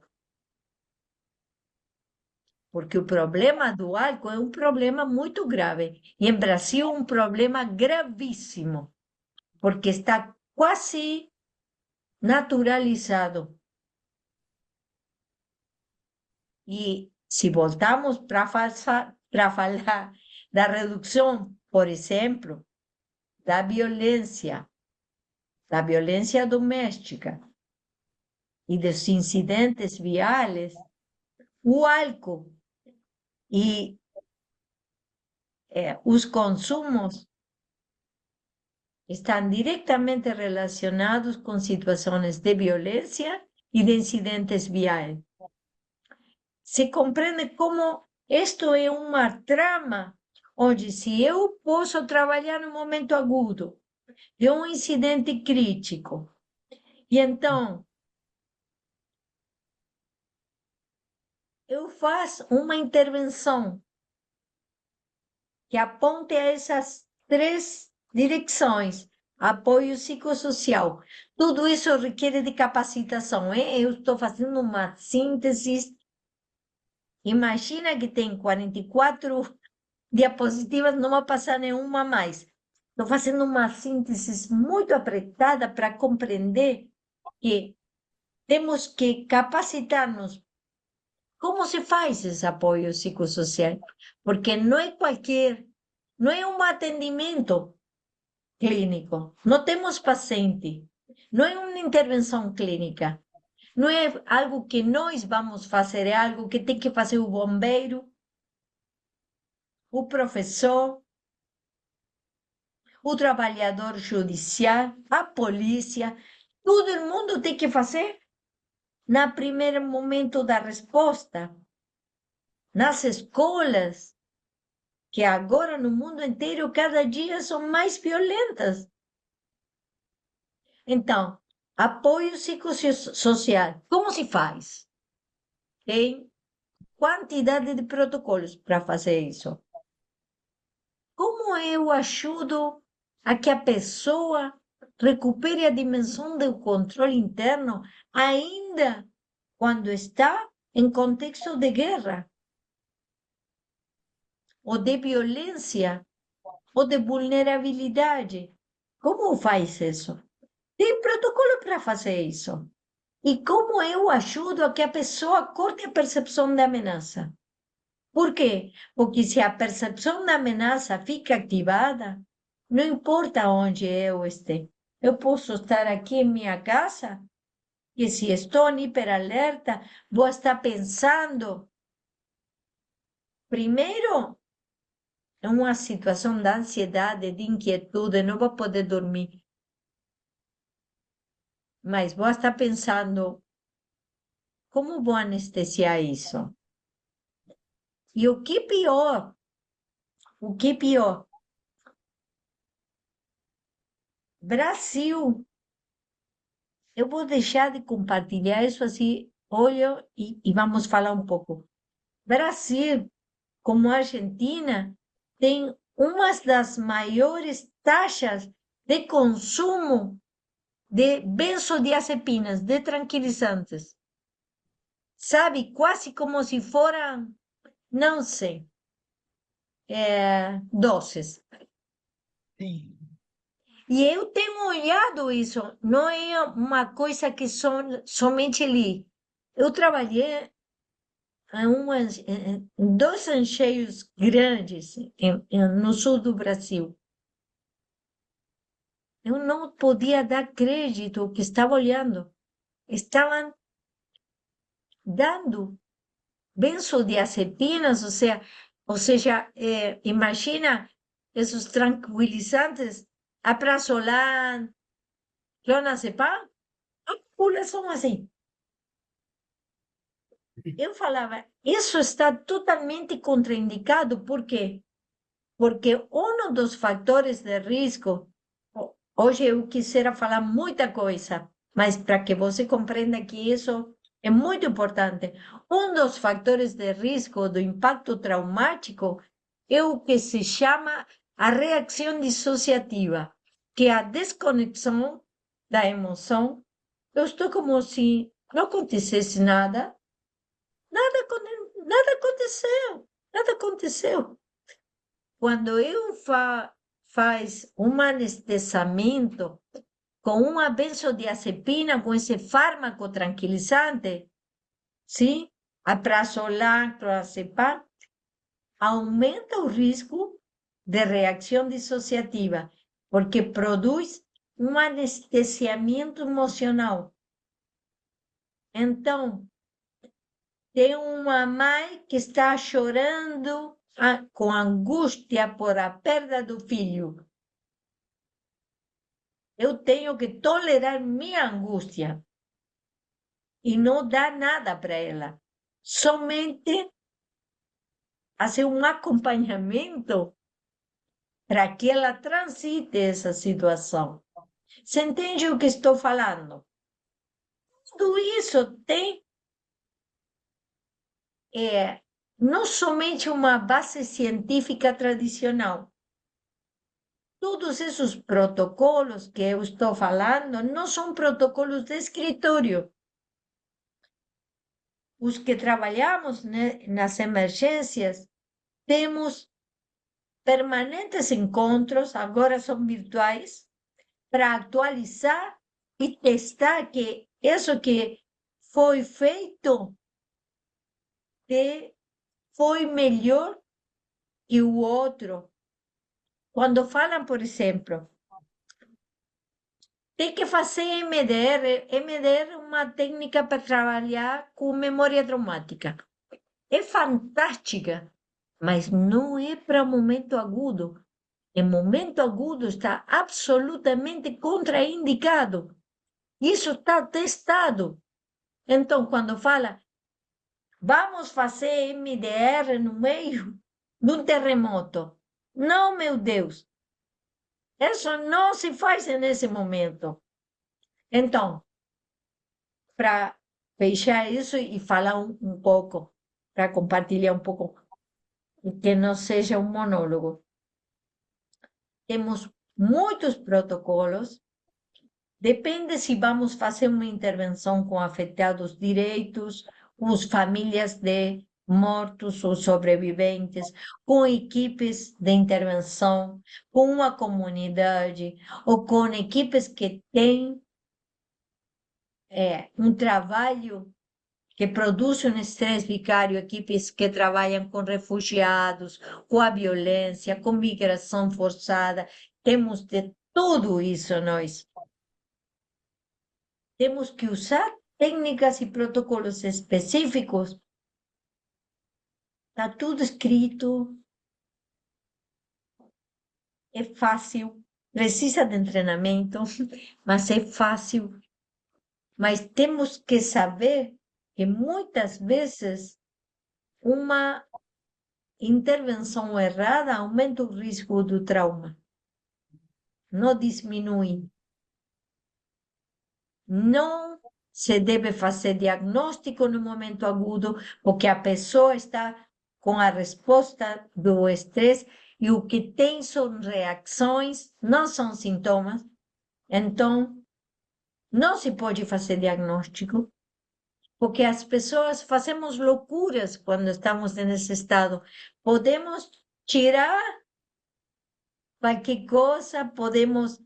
Porque o problema do álcool é um problema muito grave. E em Brasil, um problema gravíssimo, porque está quase naturalizado. E se voltamos para falar da redução, por exemplo, da violência doméstica e dos incidentes viales, o álcool e os consumos estão diretamente relacionados com situações de violência e de incidentes viais. Se compreende como isto é uma trama onde, se eu posso trabalhar no momento agudo de um incidente crítico, e então eu faço uma intervenção que aponte a essas 3 direções: apoio psicossocial. Tudo isso requer de capacitação. Eu estou fazendo uma síntese. Imagina que tem 44 diapositivas, não vou passar nenhuma mais. Estou fazendo uma síntese muito apertada para compreender que temos que capacitar-nos. Como se faz esse apoio psicossocial? Porque não é qualquer, não é um atendimento clínico. Não temos paciente, não é uma intervenção clínica. Não é algo que nós vamos fazer, é algo que tem que fazer o bombeiro, o professor, o trabalhador judicial, a polícia. Todo mundo tem que fazer no primeiro momento da resposta. Nas escolas, que agora no mundo inteiro cada dia são mais violentas. Então, apoio psicossocial, como se faz? Tem quantidade de protocolos para fazer isso. Como eu ajudo a que a pessoa recupere a dimensão do controle interno, ainda quando está em contexto de guerra, ou de violência, ou de vulnerabilidade? Como faz isso? Tem protocolo para fazer isso. E como eu ajudo a que a pessoa corte a percepção da ameaça? Por quê? Porque se a percepção da ameaça fica ativada, não importa onde eu esteja. Eu posso estar aqui em minha casa, e se estou em hiperalerta, vou estar pensando, primeiro, em uma situação de ansiedade, de inquietude, não vou poder dormir. Mas vou estar pensando, como vou anestesiar isso? E o que pior, Brasil, eu vou deixar de compartilhar isso assim, olho e vamos falar um pouco. Brasil, como a Argentina, tem uma das maiores taxas de consumo de benzodiazepinas, de tranquilizantes. Sabe, quase como se foram, não sei, doses. Sim. E eu tenho olhado isso, não é uma coisa que somente li. Eu trabalhei em 2 encheios grandes no sul do Brasil. Eu não podia dar crédito ao que estava olhando. Estavam dando benzodiazepinas, ou seja, imagina esses tranquilizantes, aprazolam, clonazepam, a população assim. Eu falava, isso está totalmente contraindicado. Por quê? Porque um dos fatores de risco, hoje eu quisera falar muita coisa, mas para que você compreenda que isso é muito importante. Um dos fatores de risco do impacto traumático é o que se chama a reação dissociativa, que é a desconexão da emoção. Eu estou como se não acontecesse nada, nada aconteceu, nada aconteceu. Quando eu faz um anestesiamento com uma benzodiazepina, com esse fármaco tranquilizante, sim, a prazolam, clonazepam, aumenta o risco de reação dissociativa, porque produz um anestesiamento emocional. Então, tem uma mãe que está chorando com angústia por a perda do filho. Eu tenho que tolerar minha angústia e não dar nada para ela. Somente fazer um acompanhamento para que ela transite essa situação. Você entende o que estou falando? Tudo isso tem não somente uma base científica tradicional. Todos esses protocolos que eu estou falando não são protocolos de escritório. Os que trabalhamos nas emergências, temos permanentes encontros, agora são virtuais, para atualizar e testar que isso que foi feito foi melhor que o outro. Quando falam, por exemplo, tem que fazer MDR. MDR é uma técnica para trabalhar com memória traumática. É fantástica, mas não é para momento agudo. Em momento agudo está absolutamente contraindicado. Isso está testado. Então, quando fala, vamos fazer MDR no meio de um terremoto. Não, meu Deus. Isso não se faz nesse momento. Então, para fechar isso e falar um pouco, para compartilhar um pouco, que não seja um monólogo. Temos muitos protocolos. Depende se vamos fazer uma intervenção com afetados direitos, com as famílias de mortos ou sobreviventes, com equipes de intervenção, com uma comunidade, ou com equipes que têm um trabalho que produzem um estresse vicário, equipes que trabalham com refugiados, com a violência, com migração forçada. Temos de tudo isso nós. Temos que usar técnicas e protocolos específicos. Está tudo escrito. É fácil. Precisa de treinamento, mas é fácil. Mas temos que saber que muitas vezes uma intervenção errada aumenta o risco do trauma. Não diminui. Não se deve fazer diagnóstico no momento agudo, porque a pessoa está com a resposta do estresse e o que tem são reações, não são sintomas. Então, não se pode fazer diagnóstico, porque as pessoas fazemos loucuras quando estamos nesse estado. Podemos tirar qualquer coisa, podemos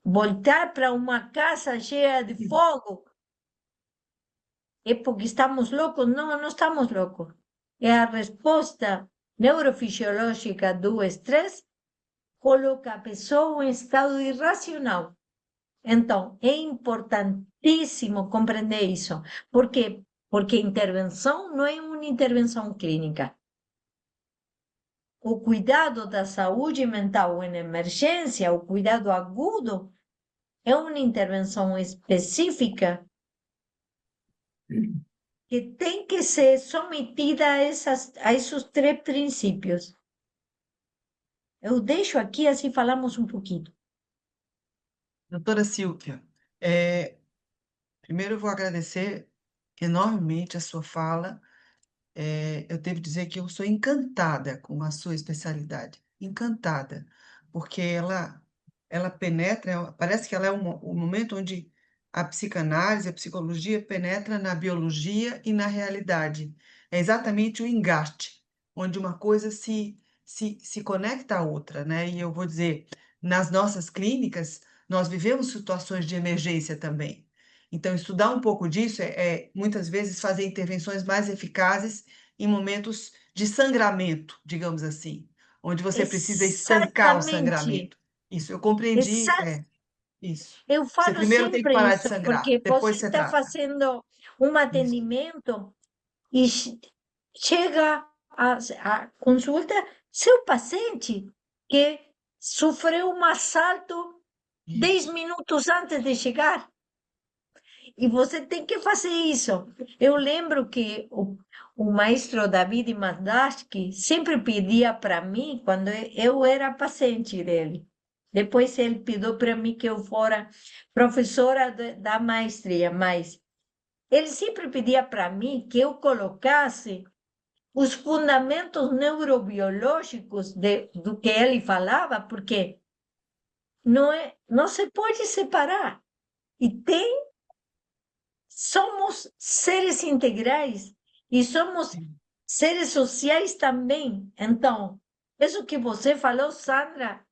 voltar para uma casa cheia de fogo. É porque estamos loucos? Não, não estamos loucos. É a resposta neurofisiológica do estresse coloca a pessoa em estado irracional. Então, é importantíssimo compreender isso. Por quê? Porque intervenção não é uma intervenção clínica. O cuidado da saúde mental em emergência, o cuidado agudo, é uma intervenção específica que tem que ser submetida a esses 3 princípios. Eu deixo aqui, assim falamos um pouquinho. Doutora Silvia, primeiro eu vou agradecer enormemente a sua fala. Eu devo dizer que eu sou encantada com a sua especialidade, encantada, porque ela penetra, parece que ela é o momento onde a psicanálise, a psicologia penetra na biologia e na realidade. É exatamente o engate, onde uma coisa se conecta à outra, né? E eu vou dizer, nas nossas clínicas, nós vivemos situações de emergência também. Então, estudar um pouco disso é muitas vezes fazer intervenções mais eficazes em momentos de sangramento, digamos assim, onde você precisa estancar o Exatamente. sangramento. Isso, eu compreendi, Exa isso. Eu Você falo primeiro tem que sempre parar de isso, sangrar, porque você depois você está trata. fazendo um Isso, atendimento e chega a consulta seu paciente que sofreu um assalto 10 isso. minutos antes de chegar. E você tem que fazer isso. Eu lembro que o maestro David Mazdarsky sempre pedia para mim, quando eu era paciente dele. Depois ele pediu para mim que eu fora professora da maestria, mas ele sempre pedia para mim que eu colocasse os fundamentos neurobiológicos do que ele falava, porque não se pode separar. E somos seres integrais e somos Sim. seres sociais também. Então, isso que você falou, Sandra,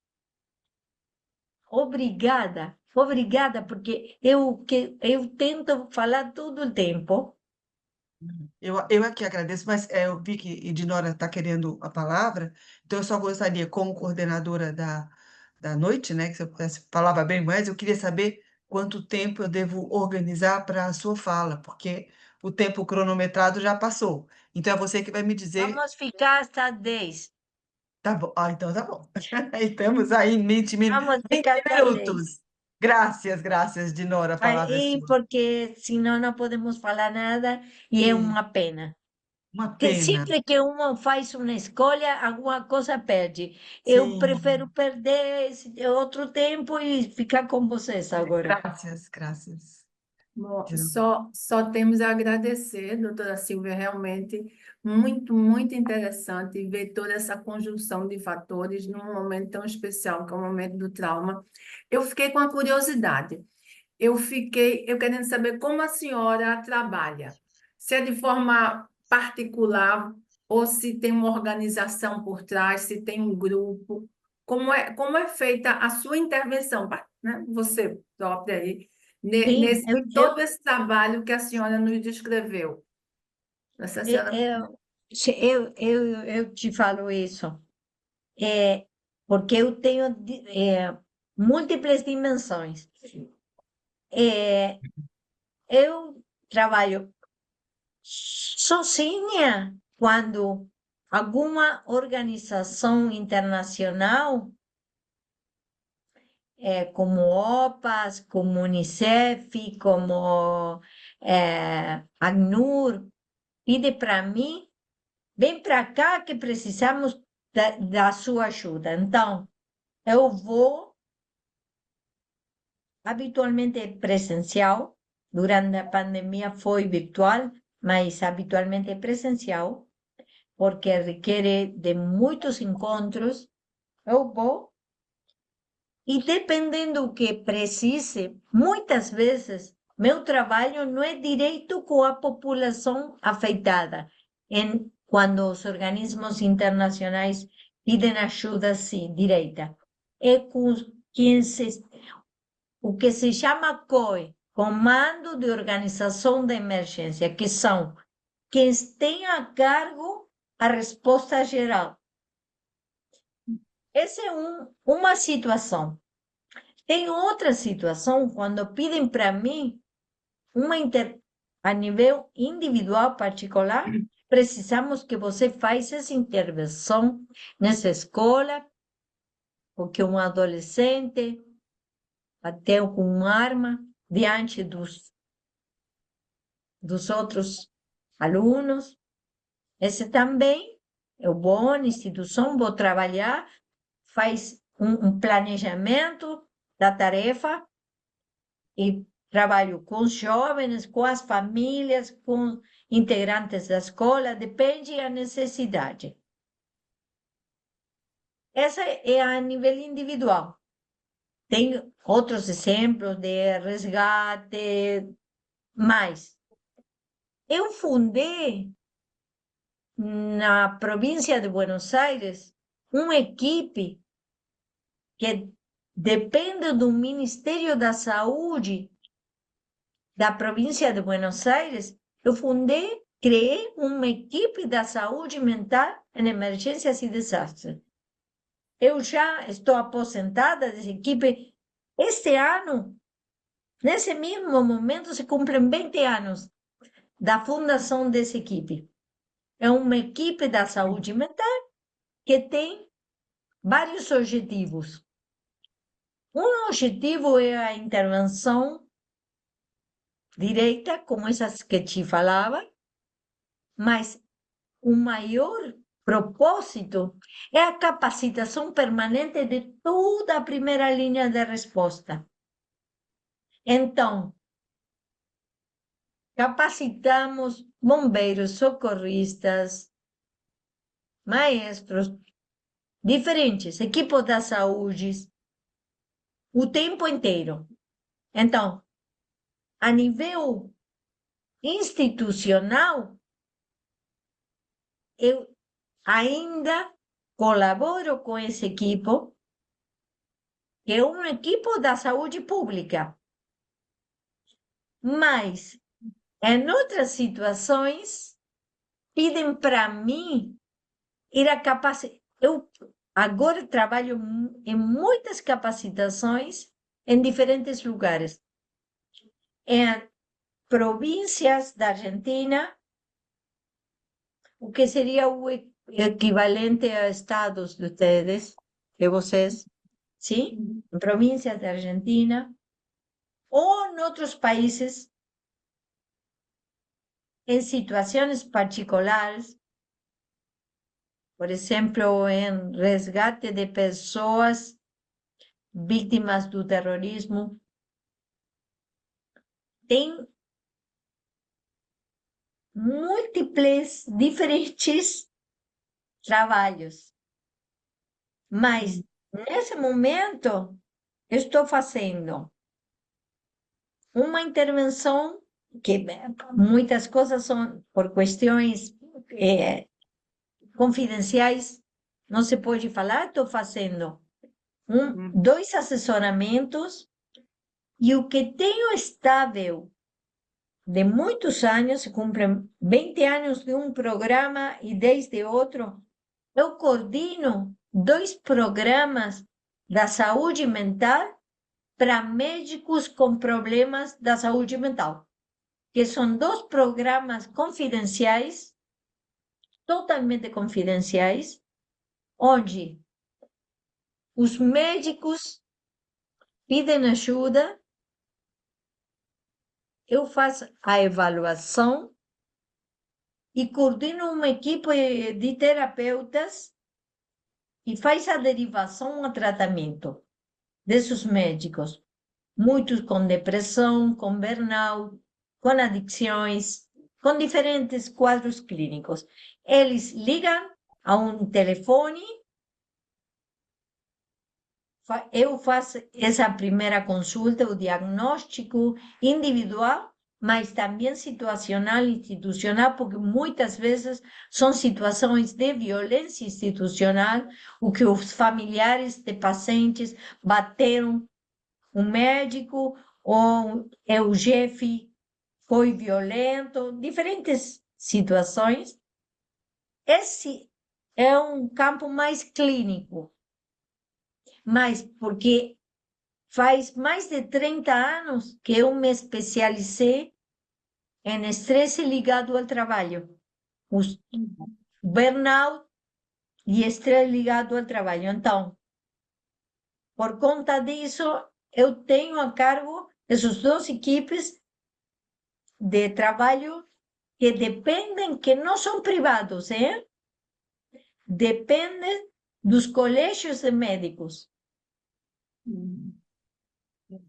obrigada. Obrigada, porque eu tento falar todo o tempo. Eu aqui agradeço, mas eu vi que Edinora está querendo a palavra, então eu só gostaria, como coordenadora da noite, né, que você pudesse falava bem mais, eu queria saber quanto tempo eu devo organizar para a sua fala, porque o tempo cronometrado já passou. Então é você que vai me dizer. Vamos ficar hasta 10. Tá bom. Ah, então tá bom. Estamos aí em 20 Vamos 20 ficar hasta 10. minutos. Graças, Dinora, a palavra é Aí, sua. porque senão não podemos falar nada e é E uma pena. uma Que pena. sempre que um faz uma escolha, alguma coisa perde. Eu prefiro Sim, perder outro tempo e ficar com vocês agora. graças. Bom, Dinora. só temos a agradecer, doutora Silvia, realmente muito, muito interessante ver toda essa conjunção de fatores num momento tão especial, que é o momento do trauma. Eu fiquei com a curiosidade, eu querendo saber como a senhora trabalha, se é de forma particular ou se tem uma organização por trás, se tem um grupo, como é feita a sua intervenção, né? Você própria aí Sim, em todo esse trabalho que a senhora nos descreveu. Essa senhora... eu te falo isso, é, porque eu tenho múltiplas dimensões. É, eu trabalho sozinha quando alguma organização internacional, como OPAS, como Unicef, como ACNUR, pide para mim, vem para cá que precisamos da sua ajuda. Então, eu vou habitualmente presencial, durante a pandemia foi virtual, mas habitualmente presencial, porque requer de muitos encontros. Eu vou, e dependendo do que precise, muitas vezes meu trabalho não é direito com a população afetada, quando os organismos internacionais pedem ajuda, sim, direta. É com quem o que se chama COE, Comando de Organização de Emergência, que são quem têm a cargo a resposta geral. Essa é uma situação. Tem outra situação quando pedem para mim a nível individual particular, precisamos que você faça essa intervenção nessa escola, porque um adolescente bateu com uma arma diante dos outros alunos. Esse também é o bom, instituição, vou trabalhar, faz um planejamento da tarefa e trabalho com os jovens, com as famílias, com integrantes da escola, depende da necessidade. Essa é a nível individual. Tem outros exemplos de resgate, mas eu fundei na província de Buenos Aires uma equipe que depende do Ministério da Saúde da província de Buenos Aires. Eu fundei, criei uma equipe da saúde mental em emergências e desastres. Eu já estou aposentada dessa equipe. Este ano, nesse mesmo momento, se cumprem 20 anos da fundação dessa equipe. É uma equipe da saúde mental que tem vários objetivos. Um objetivo é a intervenção direita, como essas que te falava, mas o maior propósito é a capacitação permanente de toda a primeira linha de resposta. Então, capacitamos bombeiros, socorristas, maestros, diferentes, equipes da saúde, o tempo inteiro. Então, a nível institucional, eu ainda colaboro com esse equipe, que é um equipe da saúde pública. Mas, em outras situações, pedem para mim ir a capacitar. Eu agora trabalho em muitas capacitações em diferentes lugares. Em províncias da Argentina, o que seria o equivalente a estados de ustedes, de vocês, sim? Em províncias da Argentina, ou em outros países, em situações particulares, por exemplo, em resgate de pessoas vítimas do terrorismo. Tem múltiplos, diferentes trabalhos. Mas, nesse momento, eu estou fazendo uma intervenção que muitas coisas são por questões confidenciais, não se pode falar, estou fazendo dois assessoramentos e o que tenho estável de muitos anos, se cumprem 20 anos de um programa e 10 de outro, eu coordeno 2 programas da saúde mental para médicos com problemas da saúde mental, que são 2 programas confidenciais, totalmente confidenciais, onde os médicos pedem ajuda, eu faço a avaliação e coordeno uma equipe de terapeutas e faz a derivação a tratamento desses médicos, muitos com depressão, com burnout, com adicções, com diferentes quadros clínicos. Eles ligam a um telefone, eu faço essa primeira consulta, o diagnóstico individual, mas também situacional e institucional, porque muitas vezes são situações de violência institucional, o que os familiares de pacientes bateram um médico, ou o chefe foi violento, diferentes situações. Esse é um campo mais clínico, mas porque faz mais de 30 anos que eu me especializei em estresse ligado ao trabalho, os burnout e estresse ligado ao trabalho. Então, por conta disso, eu tenho a cargo essas 2 equipes de trabalho que dependem, que não são privados, hein? Dependem dos colégios de médicos. Hum.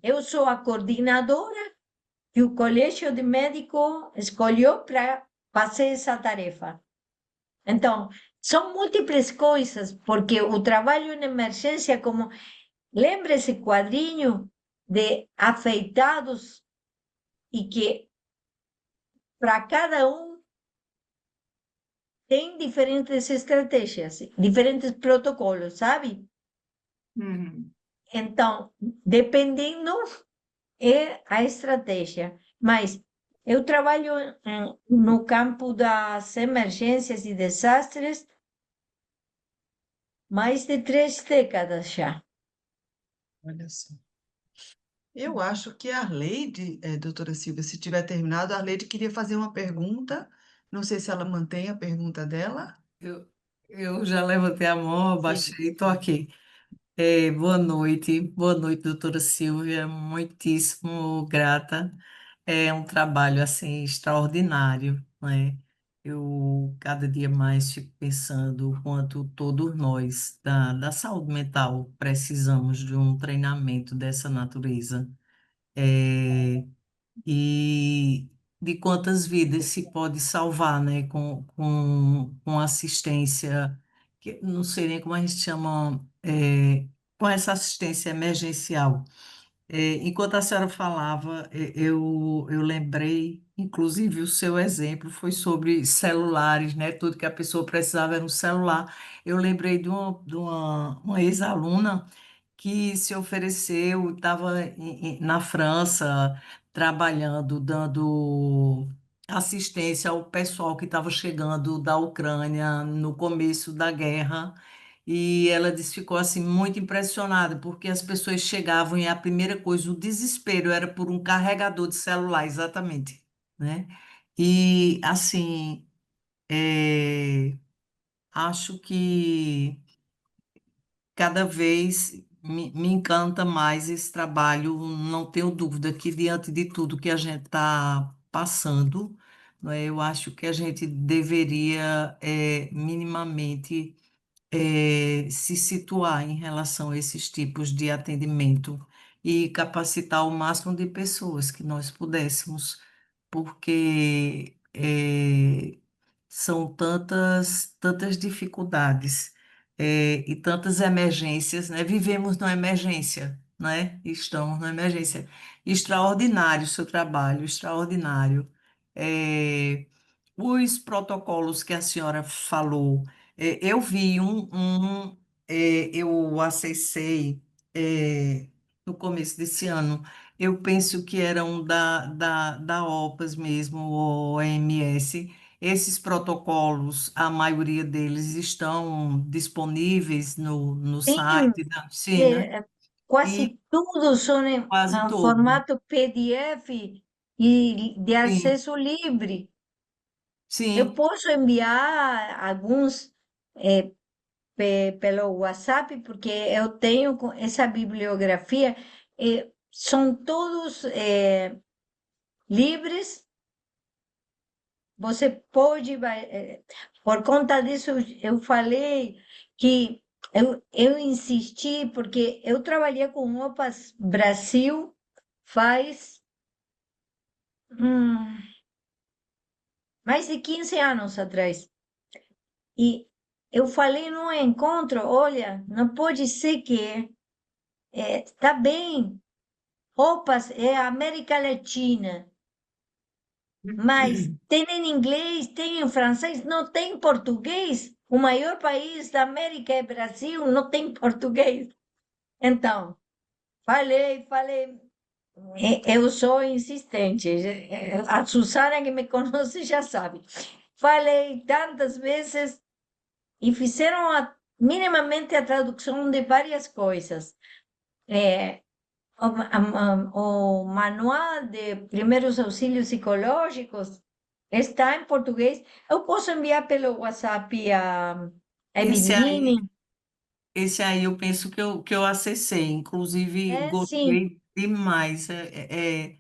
Eu sou a coordenadora que o colégio de médico escolheu para fazer essa tarefa. Então, são múltiplas coisas, porque o trabalho em emergência, como lembra esse quadrinho de afeitados e que para cada um tem diferentes estratégias, diferentes protocolos, sabe? Uhum. Então, dependendo é a estratégia. Mas eu trabalho no campo das emergências e desastres mais de 3 décadas já. Olha só. Eu acho que a Arleide, doutora Silvia, se tiver terminado, a Arleide queria fazer uma pergunta. Não sei se ela mantém a pergunta dela. Eu já levantei a mão, Sim. abaixei e estou aqui. Boa noite, doutora Silvia, muitíssimo grata. É um trabalho assim extraordinário, né? Eu cada dia mais fico pensando o quanto todos nós da saúde mental precisamos de um treinamento dessa natureza. É, e de quantas vidas se pode salvar, né, com assistência, que não sei nem como a gente chama, com essa assistência emergencial. Enquanto a senhora falava, eu lembrei, inclusive o seu exemplo foi sobre celulares, né? Tudo que a pessoa precisava era um celular. Eu lembrei uma ex-aluna que se ofereceu, estava na França trabalhando, dando assistência ao pessoal que estava chegando da Ucrânia no começo da guerra. E ela disse, ficou assim muito impressionada, porque as pessoas chegavam e a primeira coisa, o desespero era por um carregador de celular, exatamente, né? E assim, acho que cada vez me encanta mais esse trabalho. Não tenho dúvida que, diante de tudo que a gente está passando, né, eu acho que a gente deveria, minimamente, se situar em relação a esses tipos de atendimento e capacitar o máximo de pessoas que nós pudéssemos, porque são tantas dificuldades, e tantas emergências, né? Vivemos numa emergência, né? Estamos numa emergência. Extraordinário o seu trabalho, extraordinário. É, os protocolos que a senhora falou, eu vi eu acessei, no começo desse ano. Eu penso que era um da OPAS mesmo, o OMS. Esses protocolos, a maioria deles estão disponíveis no Sim, site da sim, né? E quase tudo são em quase todo. formato PDF e de Sim, acesso livre. Eu sim. posso enviar alguns pelo WhatsApp, porque eu tenho essa bibliografia. São todos livres. Você pode, por conta disso, eu falei que eu insisti, porque eu trabalhei com OPAS Brasil faz hum, mais de 15 anos atrás. E eu falei no encontro, olha, não pode ser que está bem, OPAS é América Latina, mas tem em inglês, tem em francês, não tem em português. O maior país da América é Brasil, não tem português. Então, falei, eu sou insistente. A Susana que me conhece já sabe. Falei tantas vezes e fizeram minimamente a tradução de várias coisas. É, o manual de primeiros auxílios psicológicos está em português. Eu posso enviar pelo WhatsApp a Esse Eveline. aí Esse aí eu penso que eu acessei, inclusive É, sim, gostei demais. é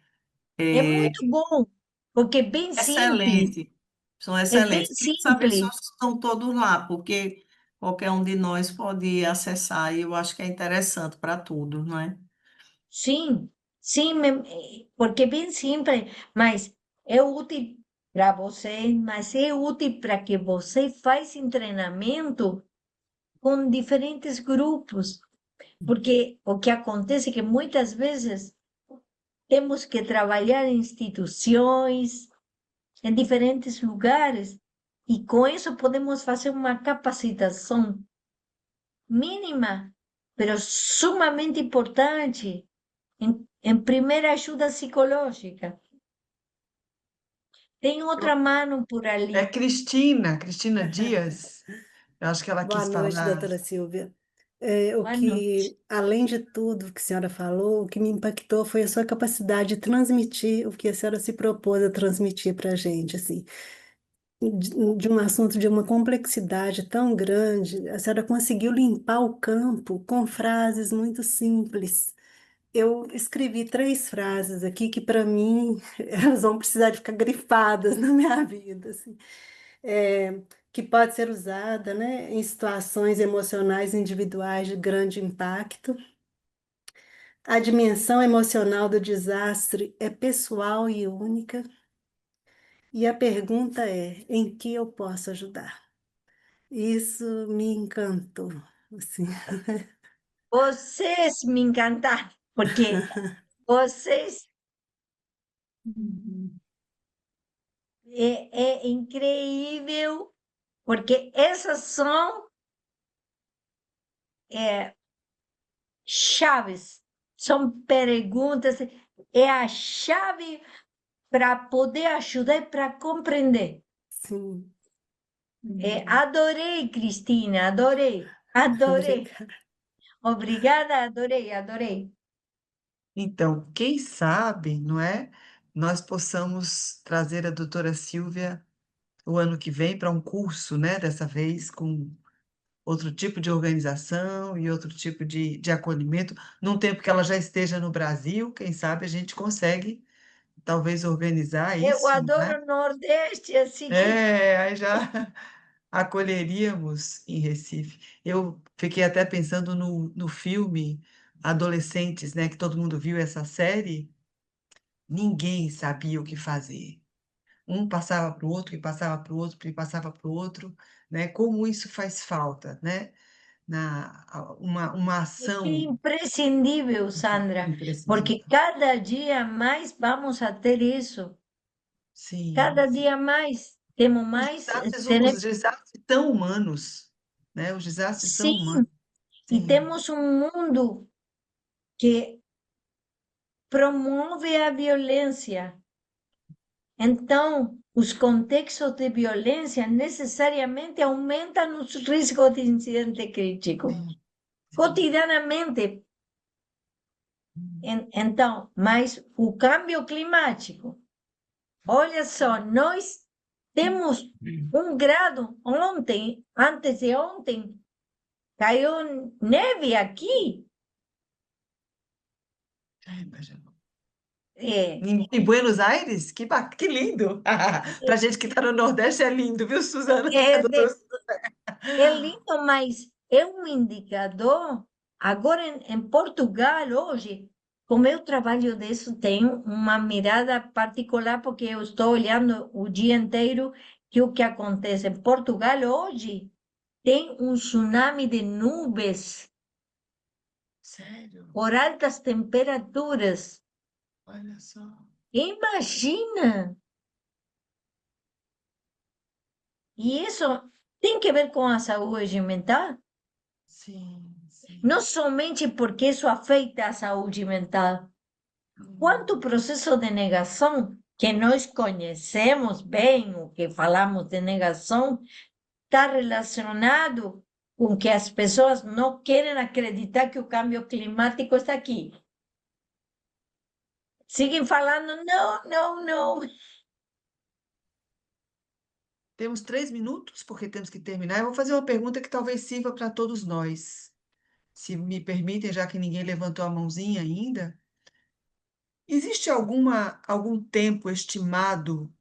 É muito bom, porque é bem simples. excelente. São É bem excelentes. Eu queria saber se simples. estão todos lá, porque qualquer um de nós pode acessar e eu acho que é interessante para tudo, não é? Sim, sim, porque é bem simples, mas é útil para você, mas é útil para que você faça treinamento com diferentes grupos, porque o que acontece é que muitas vezes temos que trabalhar em instituições, em diferentes lugares, e com isso podemos fazer uma capacitação mínima, pero sumamente importante em primeira ajuda psicológica. Tem outra Eu- mano por É ali. Cristina Dias. Eu acho que ela Boa quis noite, falar. doutora Silvia. O Boa noite. que, além de tudo que a senhora falou, o que me impactou foi a sua capacidade de transmitir o que a senhora se propôs a transmitir para a gente, assim, de um assunto de uma complexidade tão grande, a senhora conseguiu limpar o campo com frases muito simples. Eu escrevi 3 frases aqui que, para mim, elas vão precisar de ficar grifadas na minha vida, assim. É, que pode ser usada, né, em situações emocionais individuais de grande impacto. A dimensão emocional do desastre é pessoal e única. E a pergunta é: em que eu posso ajudar? Isso me encantou, assim. Vocês me encantaram, porque vocês é incrível, porque essas são é, chaves, são perguntas, é a chave para poder ajudar e para compreender. Sim, Adorei, Cristina, adorei, adorei. obrigada. Obrigada, adorei, adorei. Então, quem sabe, não é? Nós possamos trazer a doutora Silvia o ano que vem para um curso, né? Dessa vez com outro tipo de organização e outro tipo de acolhimento, num tempo que ela já esteja no Brasil, quem sabe a gente consegue talvez organizar Eu isso, né? adoro o Nordeste, assim que Aí já acolheríamos em Recife. Eu fiquei até pensando no filme Adolescentes, né? Que todo mundo viu essa série, ninguém sabia o que fazer. Um passava para o outro, que passava para o outro, que passava para o outro, né? Como isso faz falta, né? Uma é ação imprescindível, Sandra, porque imprescindível. cada dia mais vamos a ter isso. Sim, Cada sim. dia mais temos mais. Os desastres são humanos, né? Os desastres são Sim, humanos. e Sim, temos um mundo que promove a violência. Então, os contextos de violência necessariamente aumentam os riscos de incidente crítico, sim, sim. cotidianamente. Então, mas o câmbio climático, olha só, nós temos 1 grau ontem, antes de ontem, caiu neve aqui. Já imaginou? É, Em Buenos Aires? Que lindo! Para gente que está no Nordeste é lindo, viu, Suzana? é, Doutora é lindo, mas é um indicador. Agora, em Portugal, hoje, como eu trabalho disso, tenho uma mirada particular, porque eu estou olhando o dia inteiro que o que acontece em Portugal hoje tem um tsunami de nuvens Sério? por altas temperaturas. Olha só. Imagina! E isso tem que ver com a saúde mental? Sim, sim. Não somente porque isso afeta a saúde mental. Quanto processo de negação que nós conhecemos bem, o que falamos de negação, está relacionado com que as pessoas não querem acreditar que o cambio climático está aqui. Seguem falando, não, não, não. Temos 3 minutos, porque temos que terminar. Eu vou fazer uma pergunta que talvez sirva para todos nós. Se me permitem, já que ninguém levantou a mãozinha ainda. Existe algum tempo estimado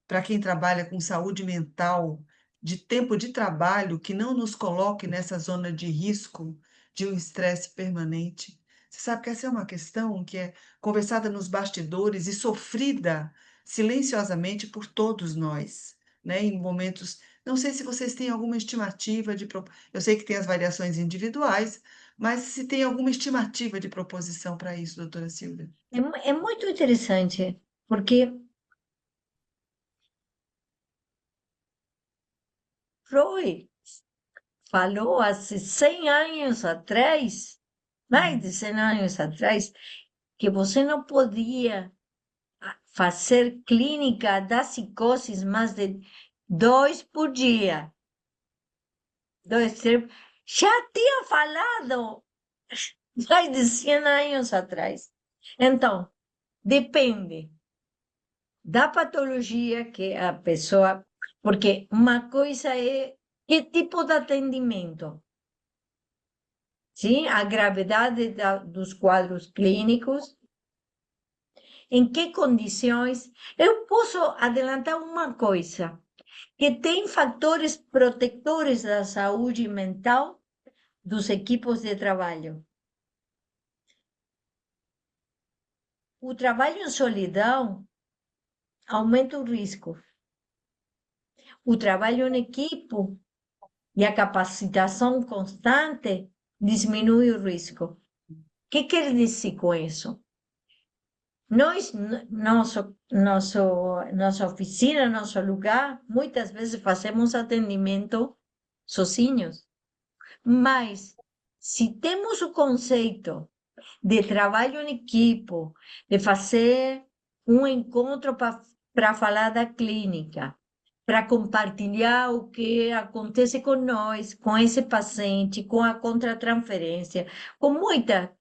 para quem trabalha com saúde mental, de tempo de trabalho que não nos coloque nessa zona de risco de um estresse permanente. Você sabe que essa é uma questão que é conversada nos bastidores e sofrida silenciosamente por todos nós, né, em momentos. Não sei se vocês têm alguma estimativa eu sei que tem as variações individuais, mas se tem alguma estimativa de proposição para isso, doutora Silvia? É muito interessante, porque Freud falou há 100 anos atrás, mais de 100 anos atrás, que você não podia fazer clínica da psicose mais de 2 por dia. Dois, três. Já tinha falado mais de 100 anos atrás. Então, depende da patologia que a pessoa. Porque uma coisa é que tipo de atendimento, sim? A gravidade dos quadros clínicos, em que condições. Eu posso adelantar uma coisa, que tem fatores protetores da saúde mental dos equipos de trabalho. O trabalho em solidão aumenta o risco. O trabalho em equipe e a capacitação constante diminui o risco. O que quer dizer com isso? Nossa oficina, nosso lugar, muitas vezes fazemos atendimento sozinhos. Mas, se temos o conceito de trabalho em equipe, de fazer um encontro para falar da clínica, para compartilhar o que acontece com nós, com esse paciente, com a contratransferência, com muita.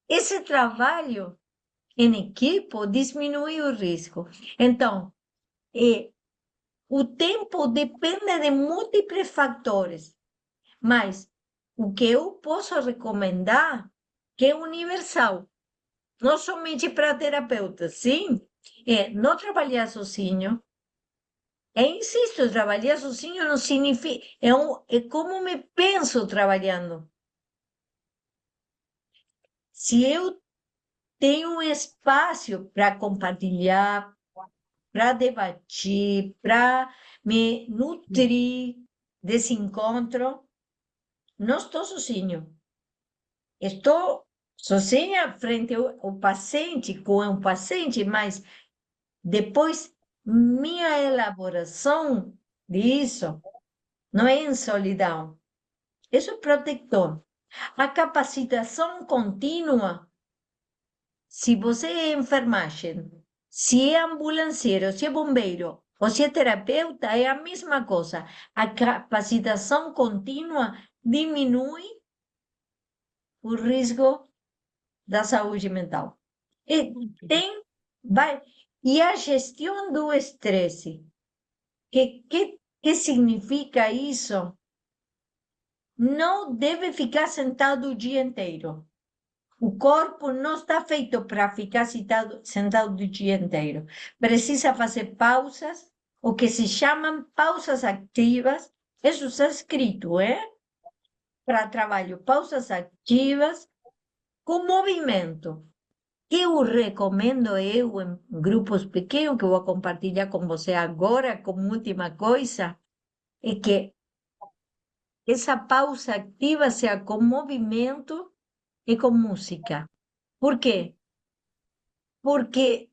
Esse trabalho em equipe diminui o risco. Então, o tempo depende de múltiplos fatores, mas o que eu posso recomendar, que é universal, não somente para terapeutas, sim, é não trabalhar sozinho. Insisto, trabalhar sozinho não significa. É como me penso trabalhando. Se eu tenho um espaço para compartilhar, para debater, para me nutrir desse encontro, não estou sozinho. Estou sozinha frente ao paciente, com o paciente, mas depois minha elaboração disso não é em solidão. Isso é protetor. A capacitação contínua, se você é enfermagem, se é ambulanciero, se é bombeiro ou se é terapeuta, é a mesma coisa. A capacitação contínua diminui o risco da saúde mental. E a gestão do estresse. Que significa isso? Não deve ficar sentado o dia inteiro. O corpo não está feito para ficar sentado o dia inteiro. Precisa fazer pausas, o que se chamam pausas ativas. Isso está escrito, para trabalho, pausas ativas com movimento. Eu recomendo em grupos pequenos, que eu vou compartilhar com você agora, como última coisa, é que essa pausa ativa seja com movimento e com música. Por quê? Porque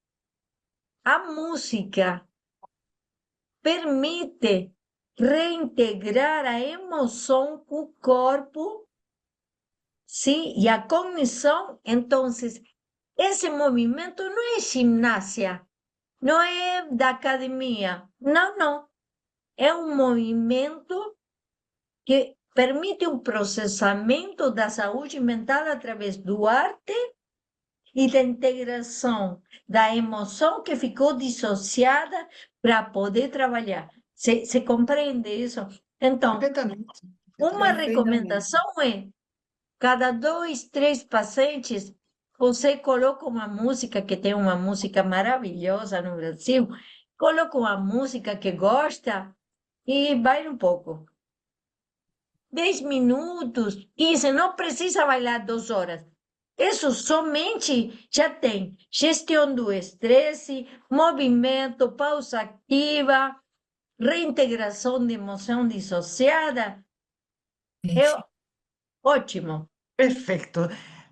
a música permite reintegrar a emoção com o corpo, sim, e a cognição. Então, esse movimento não é ginástica, não é da academia, não. É um movimento que permite um processamento da saúde mental através do arte e da integração da emoção que ficou dissociada para poder trabalhar. Você compreende isso? Então, Perfeitamente. uma Perfeitamente. recomendação é, cada 2, 3 pacientes, você coloca uma música, que tem uma música maravilhosa no Brasil, coloca uma música que gosta e vai um pouco. 10 minutos, 15, não precisa bailar 2 horas. Isso somente já tem gestão do estresse, movimento, pausa ativa, reintegração de emoção dissociada. É ótimo. Perfeito.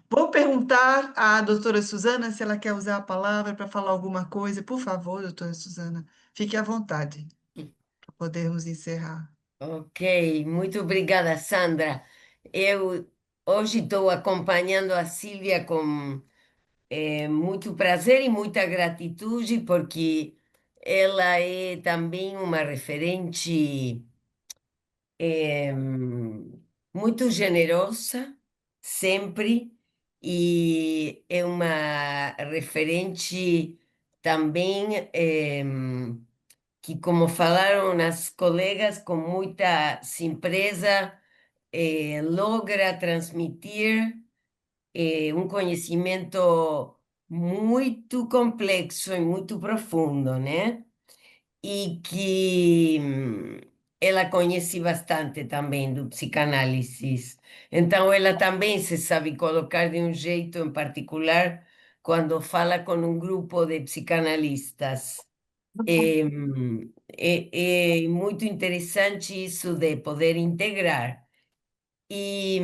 Vou perguntar à doutora Suzana se ela quer usar a palavra para falar alguma coisa. Por favor, doutora Suzana, fique à vontade para podermos encerrar. Ok, muito obrigada, Sandra. Eu hoje estou acompanhando a Sílvia com muito prazer e muita gratitude, porque ela é também uma referente muito generosa, sempre, e é uma referente também. Que, como falaram as colegas, com muita simpresa, logra transmitir um conhecimento muito complexo e muito profundo, né? E que ela conhece bastante também do psicanálise. Então, ela também se sabe colocar de um jeito em particular quando fala com um grupo de psicanalistas. É muito interessante isso de poder integrar. E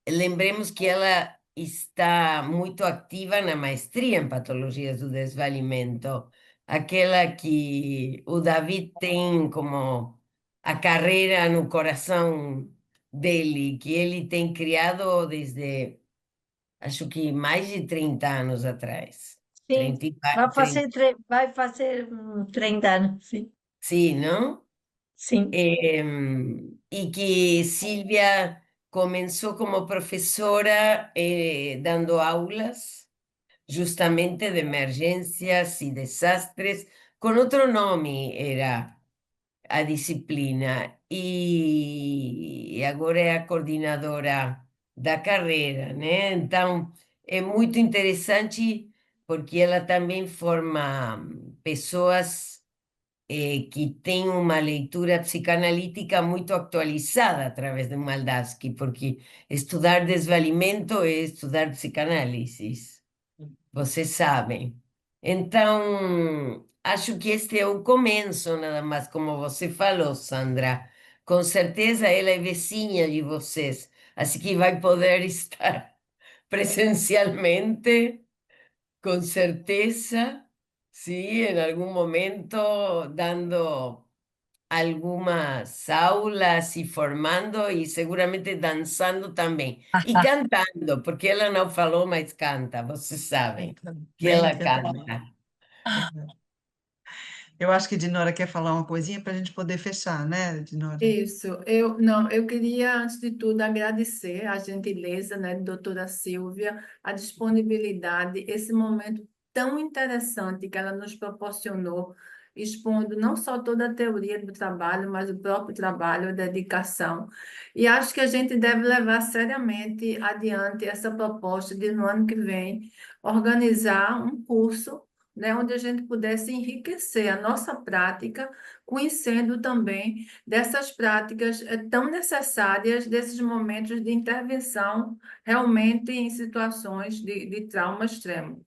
lembremos que ela está muito ativa na maestria em patologias do desvalimento, aquela que o David tem como a carreira no coração dele, que ele tem criado desde, acho que mais de 30 anos atrás. Sim, 30, vai fazer 30 anos, sim. sim, não? Sim. E que Silvia começou como professora dando aulas justamente de emergências e desastres, com outro nome era a disciplina, e agora é a coordenadora da carreira, né? Então é muito interessante porque ela também forma pessoas que tem uma leitura psicanalítica muito atualizada através de Maldarsky, porque estudar desvalimento é estudar psicanálise, vocês sabem. Então, acho que este é o começo, nada mais, como você falou, Sandra. Com certeza ela é vizinha de vocês, assim que vai poder estar presencialmente. Con certeza, sí, en algún momento dando algunas aulas y formando y seguramente dançando também. E cantando, porque ela não falou, mas canta, vocês sabem que Bem, ela canta bem. canta. Eu acho que Dinora quer falar uma coisinha para a gente poder fechar, né, Dinora? Isso, eu queria, antes de tudo, agradecer a gentileza, né, doutora Silvia, a disponibilidade, esse momento tão interessante que ela nos proporcionou, expondo não só toda a teoria do trabalho, mas o próprio trabalho, a dedicação. E acho que a gente deve levar seriamente adiante essa proposta de, no ano que vem, organizar um curso, né, onde a gente pudesse enriquecer a nossa prática, conhecendo também dessas práticas tão necessárias, desses momentos de intervenção realmente em situações de trauma extremo.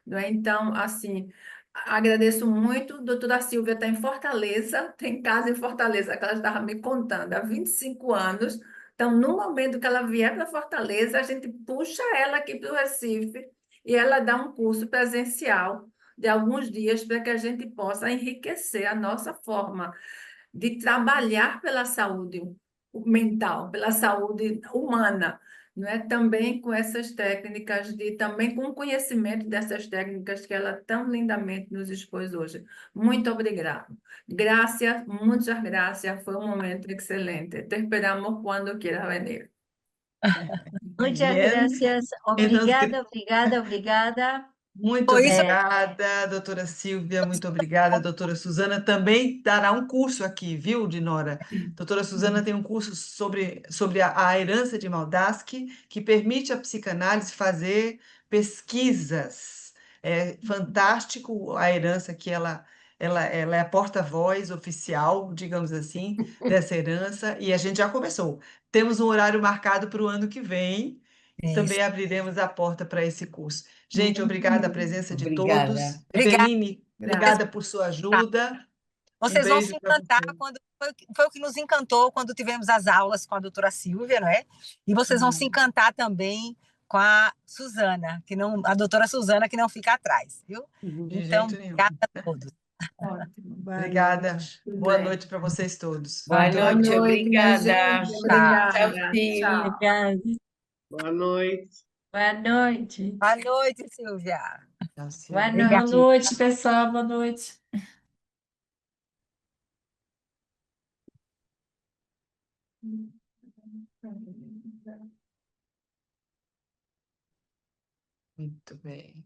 Não é? Então, assim, agradeço muito. A doutora Silvia está em Fortaleza, tem casa em Fortaleza, que ela estava me contando, há 25 anos. Então, no momento que ela vier para Fortaleza, a gente puxa ela aqui para o Recife e ela dá um curso presencial de alguns dias para que a gente possa enriquecer a nossa forma de trabalhar pela saúde mental, pela saúde humana, não é? Também com essas técnicas, também com o conhecimento dessas técnicas que ela tão lindamente nos expôs hoje. Muito obrigado. Graças, muitas graças, foi um momento excelente. Te esperamos quando quieras venir. Muchas Bien. gracias. Então, Obrigada. muito Oi, obrigada, doutora Silvia, muito obrigada. Doutora Suzana também dará um curso aqui, viu, Dinora? Doutora Suzana tem um curso sobre a herança de Maldarsky, que permite à psicanálise fazer pesquisas. É fantástico a herança que ela ela é a porta-voz oficial, digamos assim, dessa herança, e a gente já começou. Temos um horário marcado para o ano que vem, Isso. também abriremos a porta para esse curso. Gente, Muito obrigada a bom. presença de Obrigada. todos. Obrigada. Eveline, obrigada por sua ajuda. Um Vocês vão se beijo para encantar você. quando foi o que nos encantou quando tivemos as aulas com a doutora Silvia, não é? E vocês vão se encantar também com a Suzana, a doutora Suzana, que não fica atrás, viu? De Então, jeito nenhum. obrigada a todos. Ótimo. Boa Obrigada. noite. Tudo Boa bem. noite para vocês todos. Boa Muito Boa noite, obrigada. noite, minha obrigada. gente. Tchau. Obrigada. Tchau, Sil. Tchau. Obrigada. Boa noite. Boa noite. Boa noite, Silvia. Tchau, Boa Silvia. noite. Boa noite, pessoal. Boa noite. Muito bem.